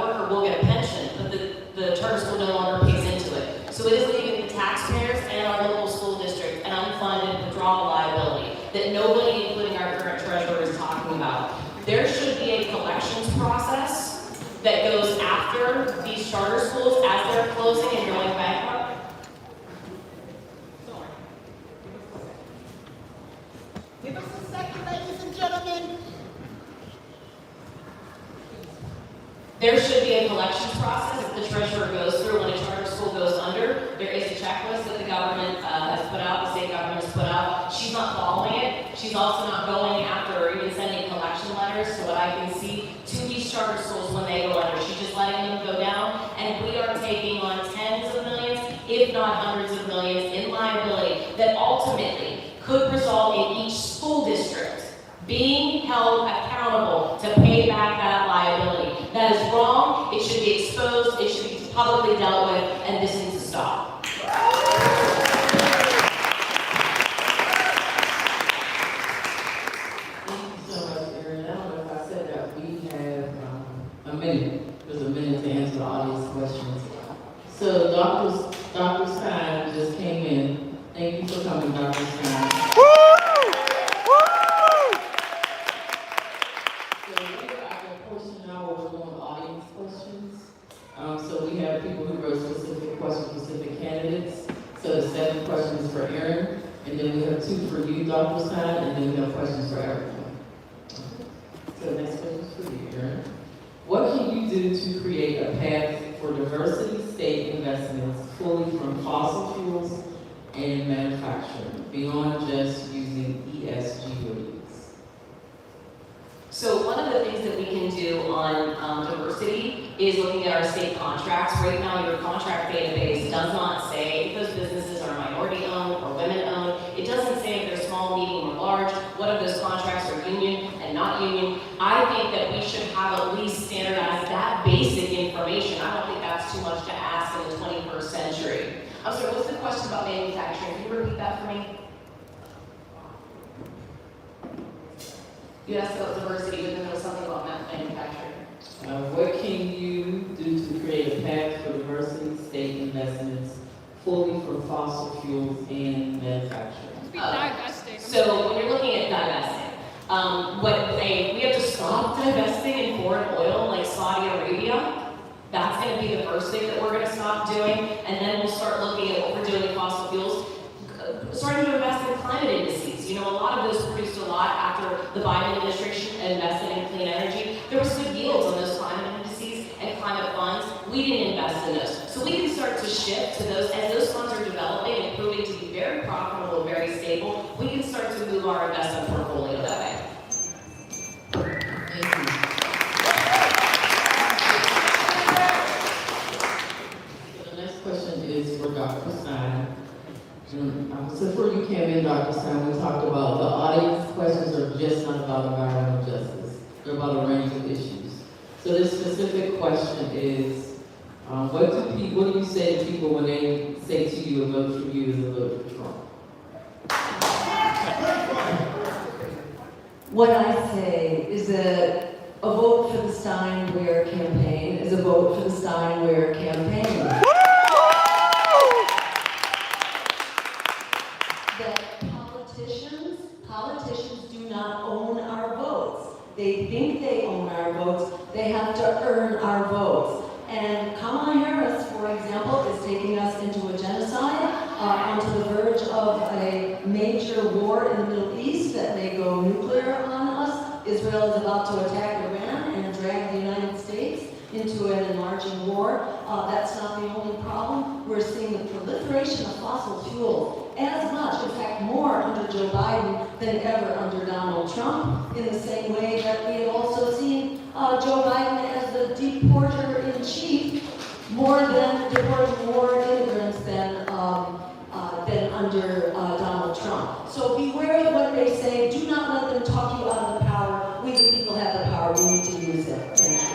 worker will get a pension, but the charter school no longer pays into it. So it is leaving the taxpayers and our local school district an unfunded withdrawal liability that nobody, including our current treasurer, is talking about. There should be a collections process that goes after these charter schools as they're closing and going bankrupt. Give us a second, ladies and gentlemen. There should be a collections process that the treasurer goes through when a charter school goes under. There is a checklist that the government has put out, the state government has put out. She's not following it. She's also not going after or even sending collection letters, so what I can see, to these charter schools when they go under. She's just letting them go down, and we are taking on tens of millions, if not hundreds of millions, in liability that ultimately could result in each school district being held accountable to pay back that liability. That is wrong. It should be exposed. It should be publicly dealt with, and this needs to stop. Thank you so much, Erin. I don't know if I said that. We have a minute. There's a minute to answer the audience questions. So Dr. Stein just came in. Thank you for coming, Dr. Stein. So we have people who wrote specific questions, specific candidates. So the 7 questions for Erin, and then we have 2 for you, Dr. Stein, and then we have questions for everyone. So the next question is for you, Erin. What can you do to create a path for diversity state investments fully from fossil fuels and manufacturing, beyond just using ESG ratings? So one of the things that we can do on diversity is looking at our state contracts. Right now, your contract database does not say if those businesses are minority-owned or women-owned. It doesn't say if they're small, medium, or large. What if those contracts are union and not I think that we should have at least standardized that basic information. I don't think that's too much to ask in the 21st century. I'm sorry, what's the question about manufacturing? Can you repeat that for me? You asked about diversity, but then there was something about manufacturing. What can you do to create a path for diversity state investments fully for fossil fuels and manufacturing? So when you're looking at divesting, we have to stop divesting in foreign oil like Saudi Arabia. That's going to be the first thing that we're going to stop doing, and then we'll start looking at what we're doing in fossil fuels, starting to invest in climate indices. You know, a lot of those produced a lot after the Biden administration invested in clean energy. There was good yields on those climate indices and climate funds. We didn't invest in those. So we can start to shift to those, as those funds are developing and proving to be very profitable and very stable, we can start to move our investment portfolio that way. Thank you. So the next question is for Dr. Stein. So before you came in, Dr. Stein, we talked about the audience questions are just not about environmental justice. They're about a range of issues. So this specific question is, what do you say to people when they say to you a vote for you is a vote for Trump? What I say is that a vote for the Stein-Weir campaign is a vote for the Stein-Weir campaign. That politicians do not own our votes. They think they own our votes. They have to earn our votes. And Kamala Harris, for example, is taking us into a genocide, onto the verge of a major war in the Middle East that may go nuclear on us. Israel is about to attack Iran and drag the United States into an enlarging war. That's not the only problem. We're seeing the proliferation of fossil fuels as much, in fact more under Joe Biden than ever under Donald Trump, in the same way that we have also seen Joe Biden as the deporter-in-chief, deporting more immigrants than under Donald Trump. So beware of what they say. Do not let them talk you out of the power. We the people have the power. We need to use it. Thank you.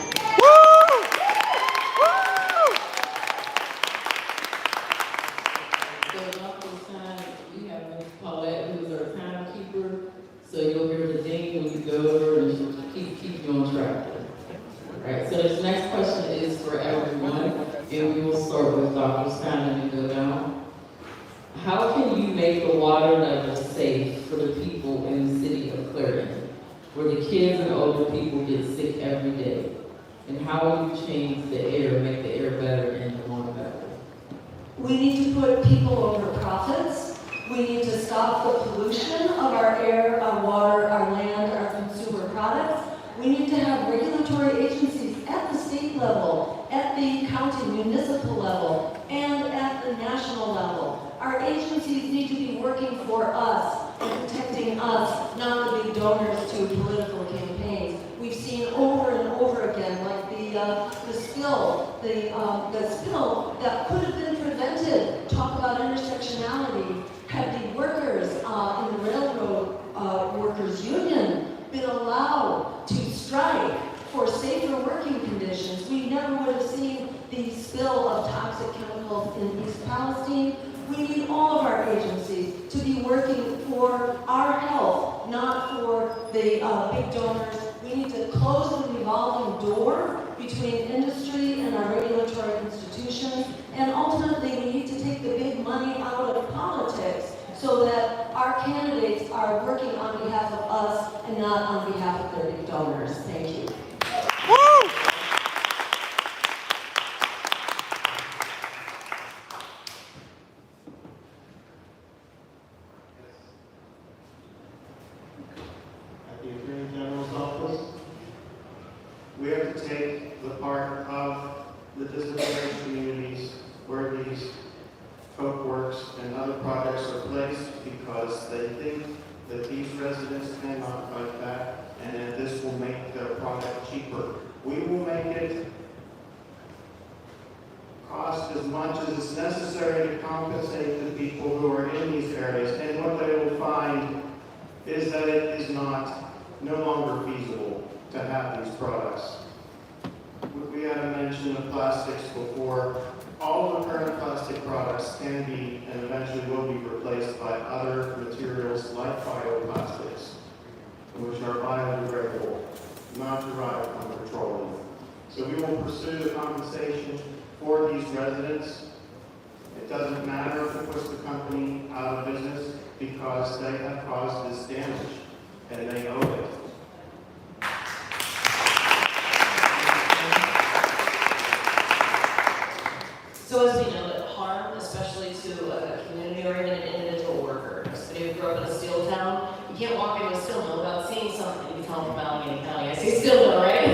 So Dr. Stein, we have Ms. Paulette, who's our timekeeper. So you'll hear the ding when you go over and she'll keep you on track. Alright, so this next question is for everyone, and we will start with Dr. Stein and go down. How can you make the water level safe for the people in the city of Clarendon, where the kids and older people get sick every day? And how will you change the air, make the air better in the Mon Valley? We need to put people over profits. We need to stop the pollution of our air, our water, our land, our consumer products. We need to have regulatory agencies at the state level, at the county municipal level, and at the national level. Our agencies need to be working for us and protecting us, not the big donors to political campaigns. We've seen over and over again, like the spill that could have been prevented. Talk about intersectionality. Had the workers in the railroad workers union been allowed to strike for safer working conditions, we never would have seen the spill of toxic chemicals in East Palestine. We need all of our agencies to be working for our health, not for the big donors. We need to close the revolving door between industry and our regulatory institutions, and ultimately we need to take the big money out of politics so that our candidates are working on behalf of us and not on behalf of their big donors. Thank you. Woo! At the Attorney General's office, we have to take the part of the disadvantaged communities where these folk works and other projects are placed because they think that these residents cannot fight back and that this will make their product cheaper. We will make it cost as much as it's necessary to compensate the people who are in these areas, and what they will find is that it is no longer feasible. to have these products. We had a mention of plastics before. All of the current plastic products can be and eventually will be replaced by other materials like bioplastics, which are biodegradable, not derived from petroleum. So we will pursue the compensation for these residents. It doesn't matter if it puts the company out of business because they have caused this damage and they owe it. So as we know, that harm, especially to a community-oriented individual worker, somebody who grew up in a steel town, you can't walk into a steel mill without seeing something. You can tell from Allegheny County, I say steel mill, right?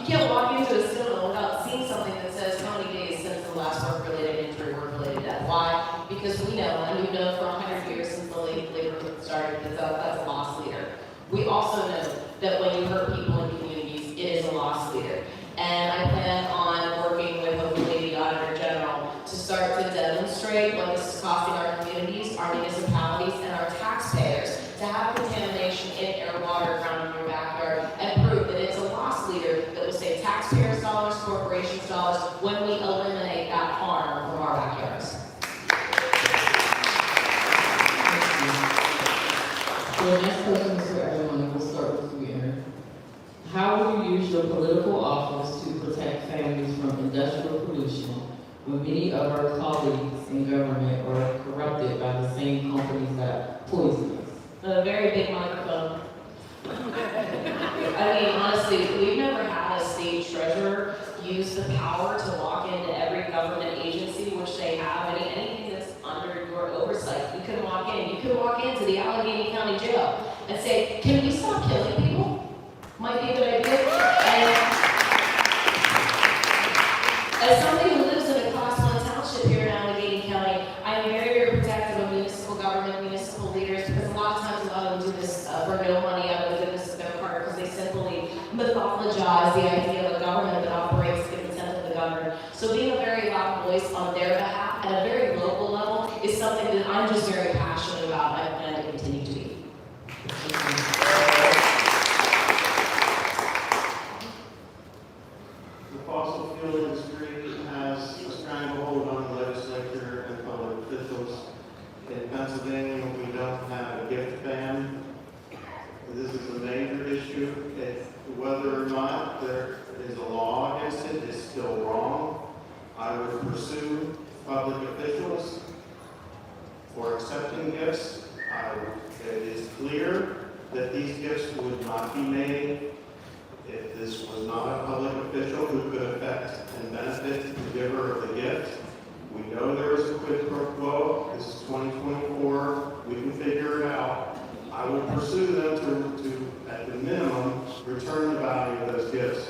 You can't walk into a steel mill without seeing something that says how many days since the last work-related injury, work-related death. Why? Because we know, and we've known for 100 years since the labor movement started, that's a loss leader. We also know that when you hurt people in communities, it is a loss leader. And I plan on working with hopefully the Auditor General to start to demonstrate what this is costing our communities, our municipalities, and our taxpayers to have contamination in air, water, ground in your backyard, and prove that it's a loss leader that will save taxpayers' dollars, corporations' dollars when we eliminate that harm from our backyards. So the next question is for everyone, and we'll start with you, Erin. How will you use your political office to protect families from industrial pollution when many of our colleagues in government are corrupted by the same companies that poison us? A very big microphone. I mean, honestly, we've never had a state treasurer use the power to walk into every government agency, which they have, anything that's under your oversight. You can walk in. You can walk into the Allegheny County Jail and say, can we stop killing people? Might be a good idea. And as somebody who lives in a Class 1 township here in Allegheny County, I am very, very protective of municipal government, municipal leaders, because a lot of times a lot of them do this for no money out of the goodness of their heart, because they simply mythologize the idea of a government that operates to the consent of the governor. So being a very loud voice on their behalf at a very local level is something that I'm just very passionate about, and I plan to continue to be. The fossil fuel industry has a stranglehold on the legislature and public officials. In Pennsylvania, we don't have a gift ban. This is a major issue. Whether or not there is a law against it is still wrong. I would pursue public officials for accepting gifts. It is clear that these gifts would not be made if this was not a public official who could affect and benefit the giver of the gift. We know there is a quid pro quo. This is 2024. We can figure it out. I will pursue them to at the minimum, return the value of those gifts.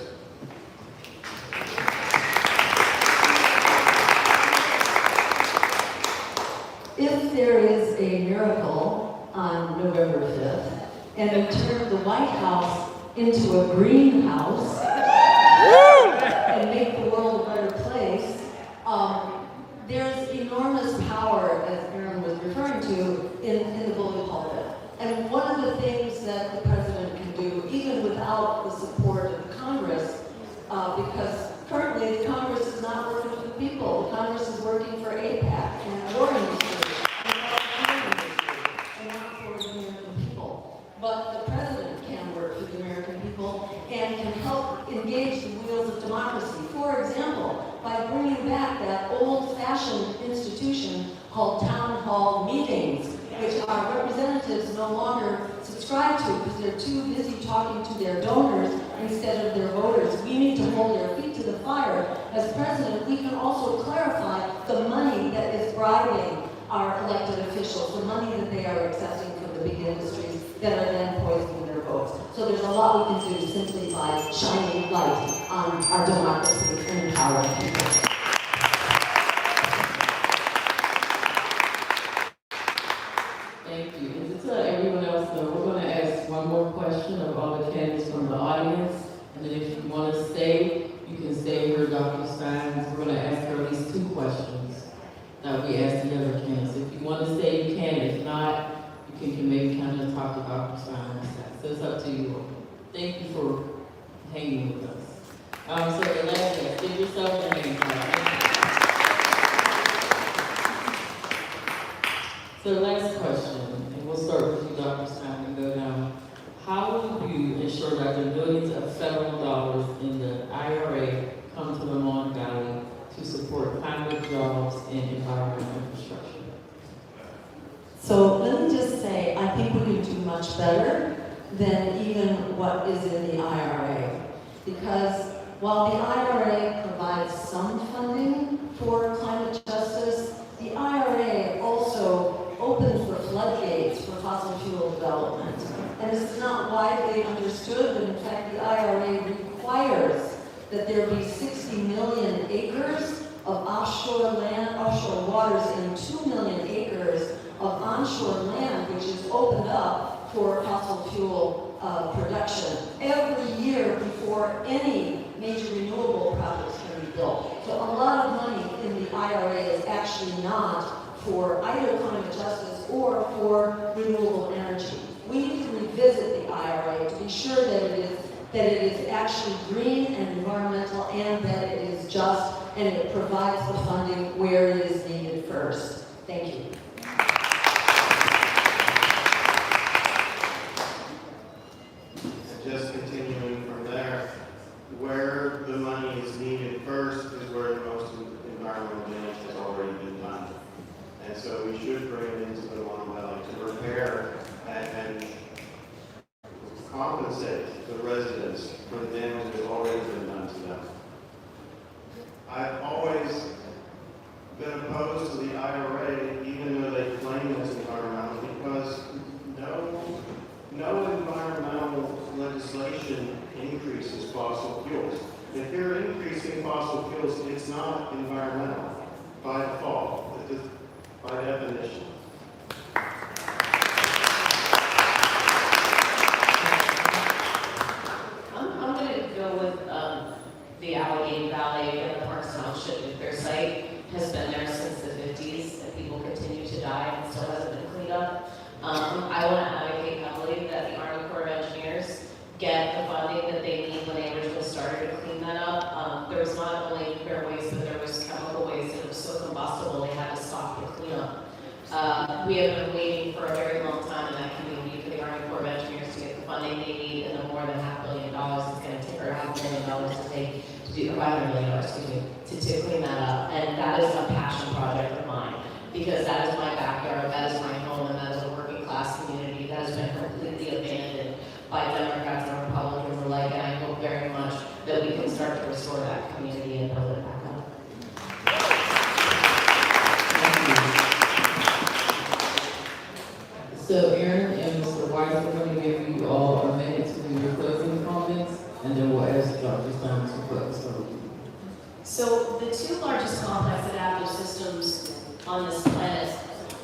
If there is a miracle on November 5th, and we turn the White House into a greenhouse and make the world a better place, there's enormous power, as Erin was referring to, in the bully pulpit. And one of the things that the president can do, even without the support of the Congress, because currently the Congress is not working for the people. The Congress is working for APAC and war industry and not for the American people. But the president can work for the American people and can help engage the wheels of democracy. For example, by bringing back that old-fashioned institution called town hall meetings, which our representatives no longer subscribe to because they're too busy talking to their donors instead of their voters. We need to hold their feet to the fire. As president, we can also clarify the money that is bribing our elected officials, the money that they are accepting from the big industries that are then poisoning their votes. So there's a lot we can do simply by shining light on our democracy and empowering people. Thank you. And to let everyone else know, we're going to ask one more question of all the candidates from the audience. And then if you want to stay, you can stay here, Dr. Stein. We're going to ask her at least 2 questions that we asked the other candidates. If you want to stay, you can. If not, you can maybe kind of talk to Dr. Stein instead. So it's up to you. Thank you for hanging with us. So the last guest, give yourself a hand clap. So the last question, and we'll start with you, Dr. Stein, and go down. How will you ensure that the millions of federal dollars in the IRA come to the Mon Valley to support climate jobs and environmental infrastructure? So let me just say, I think we can do much better than even what is in the IRA. Because while the IRA provides some funding for climate justice, the IRA also opens the floodgates for fossil fuel development. And this is not widely understood, but in fact the IRA requires that there be 60 million acres of offshore land, offshore waters, and 2 million acres of onshore land, which is opened up for fossil fuel production every year before any major renewable projects can be built. So a lot of money in the IRA is actually not for either climate justice or for renewable energy. We need to revisit the IRA to be sure that it is actually green and environmental, and that it is just, and it provides the funding where it is needed first. Thank you. Just continuing from there, where the money is needed first is where the most environmental damage has already been done. And so we should bring it into the Mon Valley to repair and compensate the residents for the damage that has already been done to them. I've always been opposed to the IRA, even though they claim it's environmental, because no environmental legislation increases fossil fuels. If you're increasing fossil fuels, it's not environmental by default, by definition. I'm going to go with the Allegheny Valley and the Parks Township nuclear site has been there since the 50s, and people continue to die and still hasn't been cleaned up. I want to advocate heavily that the Army Corps of Engineers get the funding that they need when they originally started to clean that up. There was not only nuclear waste, but there was chemical waste, and it was so combustible they had to stop the cleanup. We have been waiting for a very long time in that community for the Army Corps of Engineers to get the funding they need, and the more than $500 million it's going to take, or $500 million to take to do, $500 million, excuse me, to clean that up. And that is a passion project of mine, because that is my backyard, that is my home, and that is a working class community that has been completely abandoned by Democrats and Republicans alike. And I hope very much that we can start to restore that community and build it back up. So Erin and Mr. Weiss are going to give you all a minute to do your closing comments, and then we'll ask Dr. Stein to close. So the two largest complex adaptive systems on this planet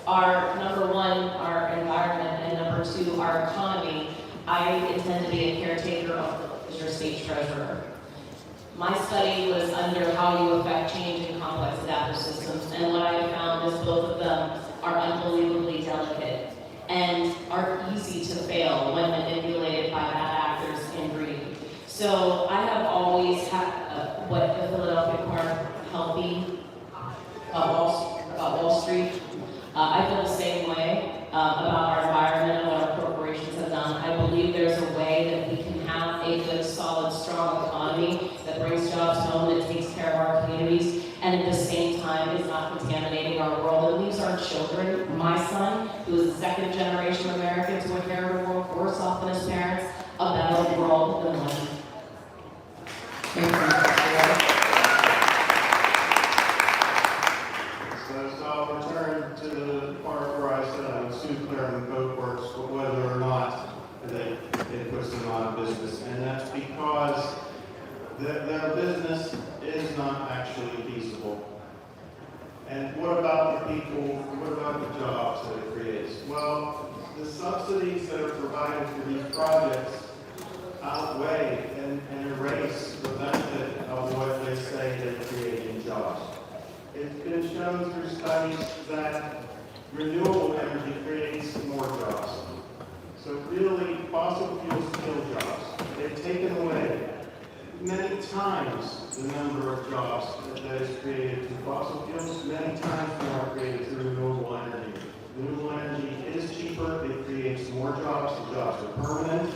are, number one, our environment, and number two, our economy. I intend to be a caretaker of your state treasurer. My study was under how you affect change in complex adaptive systems, and what I found is both of them are unbelievably delicate and are easy to fail when manipulated by bad actors and greed. So I have always had what the Philadelphia Park healthy about Wall Street. I feel the same way about our environment and what our corporations have done. I believe there's a way that we can have a good, solid, strong economy that brings jobs home, that takes care of our communities, and at the same time is not contaminating our world. It leaves our children, my son, who is a second-generation American, to inherit a world worse off than his parents, a better world than one. So I'll return to the part where I said I would sue Clarendon Coke Works for whether or not it puts them out of business. And that's because their business is not actually feasible. And what about the people, what about the jobs that it creates? Well, the subsidies that are provided for these projects outweigh and erase the benefit of what they say they create in jobs. It's been shown through studies that renewable energy creates more jobs. So really, fossil fuels kill jobs. the number of jobs that is created through fossil fuels, many times more created through renewable energy. Renewable energy is cheaper, it creates more jobs, the jobs are permanent,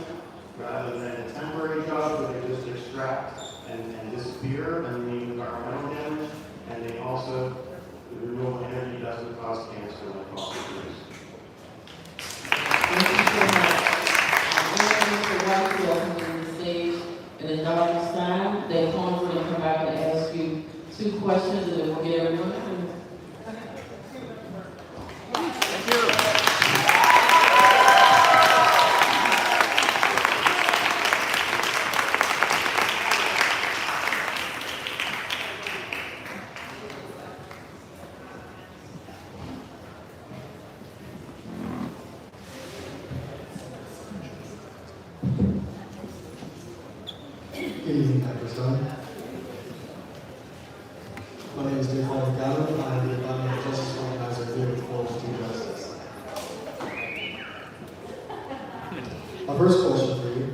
rather than temporary jobs where they just extract and disappear and leave environmental damage, and they also, the renewable energy doesn't cause cancer like fossil fuels. Thank you so much. Mr. White, welcome to the stage. And then Dr. Stein, then Daquan will come back and ask you 2 questions, and then we'll get everyone in. Thank you. Good evening, Dr. Stein. My name is Daquan McAdams. I am the Environmental Justice Organizer here with Florida Team Justice. My first question for you.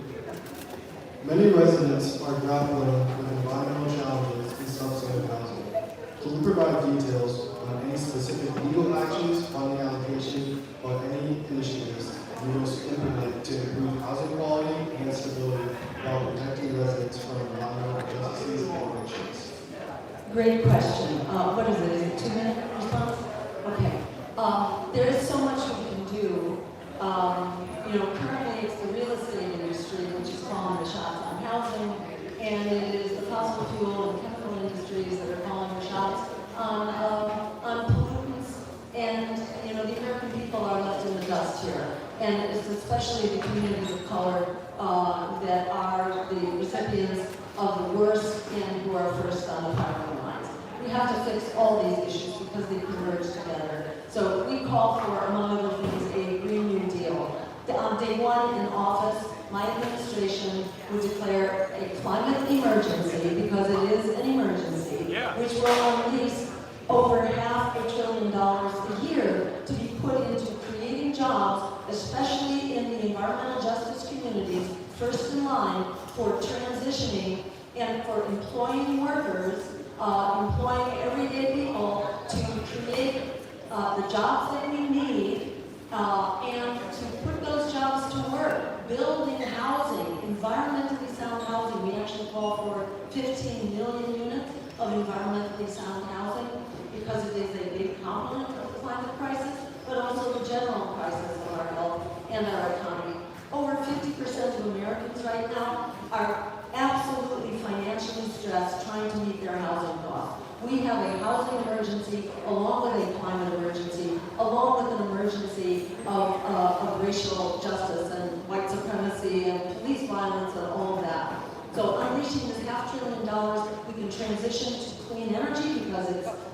Many residents are grappling with environmental challenges in substandard housing. Can you provide details on any specific legal actions, funding allocation, or any initiatives you will implement to improve housing quality and stability while protecting residents from environmental injustices and evictions? Great question. What is it? Is it 2-minute response? Okay. There is so much we can do. Currently it's the real estate industry which is calling the shots on housing, and it is the fossil fuel and chemical industries that are calling the shots on pollutants. And the American people are left in the dust here, and it's especially the communities of color that are the recipients of the worst and who are first on the firing lines. We have to fix all these issues because they converge together. So we call for, among other things, a Green New Deal. On day 1 in office, my administration would declare a climate emergency, because it is an emergency, which will unleash over $500 billion a year to be put into creating jobs, especially in the environmental justice communities, first in line for transitioning and for employing workers, employing everyday people to create the jobs that we need, and to put those jobs to work, building housing, environmentally sound housing. We actually call for 15 million units of environmentally sound housing because it is a big component of the climate crisis, but also the general crisis of our health and our economy. Over 50% of Americans right now are absolutely financially stressed trying to meet their housing costs. We have a housing emergency along with a climate emergency, along with an emergency of racial justice and white supremacy and police violence and all of that. So unleashing this $500 billion, we can transition to clean energy because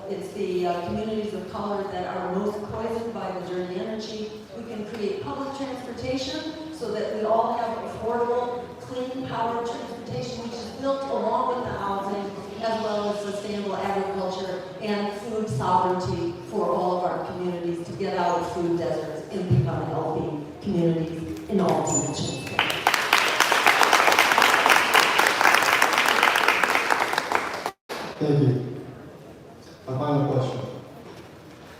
it's the communities of color that are most poisoned by the dirty energy. We can create public transportation so that we all have affordable, clean power transportation, which is built along with the housing, as well as sustainable agriculture and food sovereignty for all of our communities to get out of food deserts and become healthy communities in all dimensions. Thank you. A final question.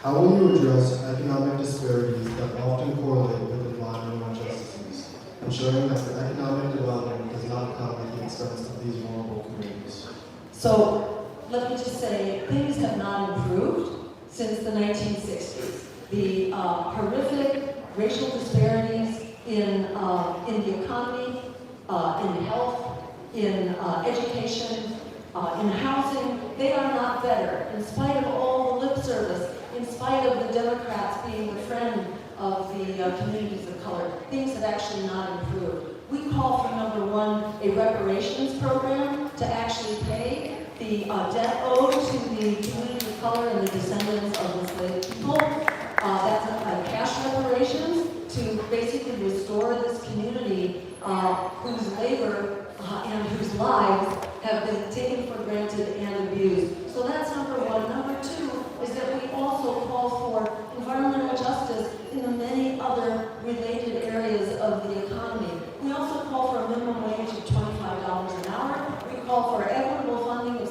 How will you address economic disparities that often correlate with environmental injustices, ensuring that the economic development does not come at the expense of these vulnerable communities? So let me just say, things have not improved since the 1960s. The horrific racial disparities in the economy, in health, in education, in housing, they are not better. In spite of all the lip service, in spite of the Democrats being the friend of the communities of color, things have actually not improved. We call for, number 1, a reparations program to actually pay the debt owed to the community of color and the descendants of enslaved people. That's a cash reparations to basically restore this community whose labor and whose lives have been taken for granted and abused. So that's number 1. Number 2 is that we also call for environmental justice in the many other related areas of the economy. We also call for a minimum wage of $25 an hour. We call for equitable funding of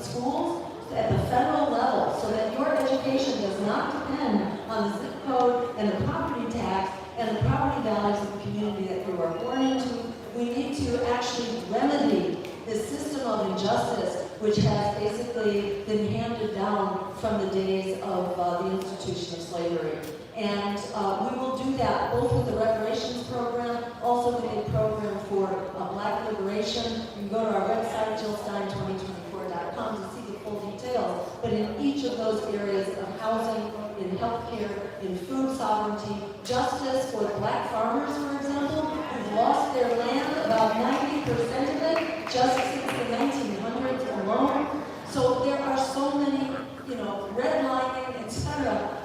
and the property tax and the property values of the community that you are born into. We need to actually remedy this system of injustice which has basically been handed down from the days of the institution of slavery. And we will do that both with the reparations program, also with a program for Black liberation. You can go to our website, jillstein2024.com, to see the full details. But in each of those areas of housing, in healthcare, in food sovereignty, justice for the Black farmers, for example, who've lost their land, about 90% of it, just since the 1900s alone. So there are so many, redlining, etc.,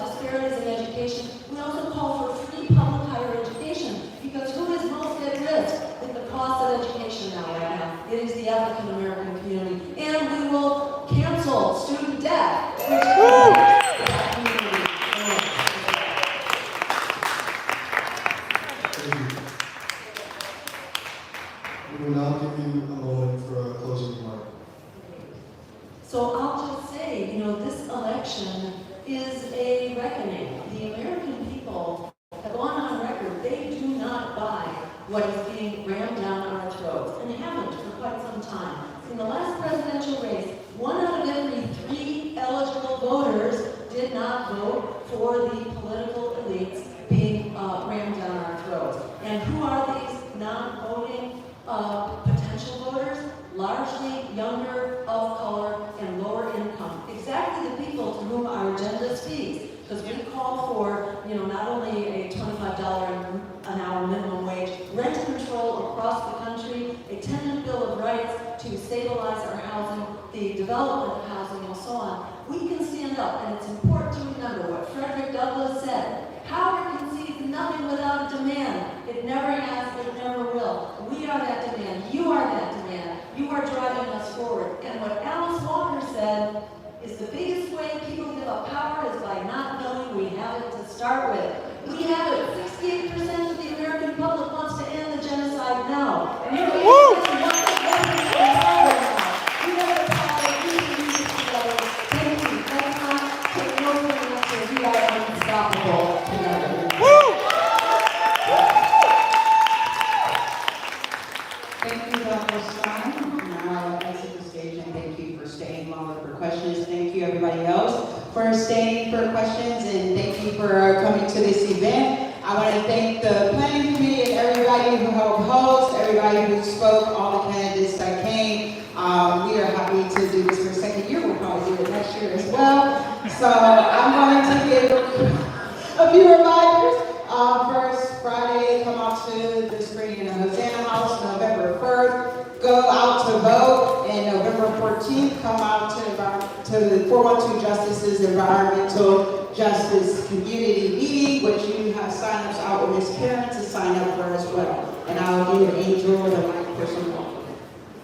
disparities in education. We also call for free public higher education, because who is most at risk with the cost of education now right now? It is the African American community. And we will cancel student debt, which that community. We will now give you a moment for a closing remark. So I'll just say, this election is a reckoning. The American people have gone on record. They do not buy what is being rammed down our throats, and haven't for quite some time. In the last presidential race, 1 out of every 3 eligible voters did not vote for the political elites being rammed down our throats. And who are these non-voting potential voters? Largely younger, of color, and lower income. Exactly the people to whom our agenda speaks. Because we call for, not only a $25 an hour minimum wage, rent control across the country, a tenant bill of rights to stabilize our housing, the development of housing, and so on. We can stand up, and it's important to remember what Frederick Douglass said. Power concedes nothing without a demand. It never has, it never will. We are that demand. You are that demand. You are driving us forward. And what Alice Walker said is the biggest way people give up power is by not knowing we have it to start with. We have it. 68% of the American public wants to end the genocide now. And you're we have the power. We can use it together. Thank you. Let's not take no for an answer. We are unstoppable together. Thank you, Dr. Stein. Now exit the stage, and thank you for staying longer for questions. Thank you, everybody else, for staying for questions, and thank you for coming to this event. I want to thank the planning committee and everybody who helped host, everybody who spoke, all the candidates that came. We are happy to do this for a second year. We'll probably do it next year as well. So I'm going to give a few reminders. First, Friday, come out to the screening in the Hosanna House, November 1st. Go out to vote. And November 14th, come out to the 412 Justices Environmental Justice Community Meeting, which you have sign-ups out with Ms. Karen to sign up for as well. And I'll give Angel the mic for some more.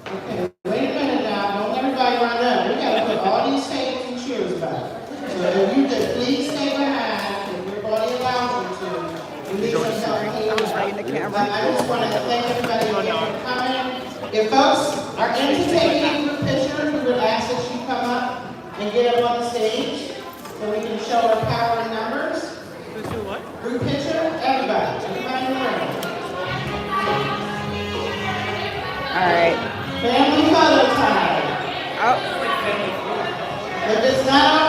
Okay, wait a minute now. Don't everybody run up. We got to put all these tables and chairs back. So if you just please stay behind, if your body allows you to. We need some help here. I just want to thank everybody again for coming. If folks are entertaining group pictures, we would ask that you come up and get up on the stage so we can show our power in numbers. Group picture, everybody in the room. All right. Family photo time. Oh. If it's not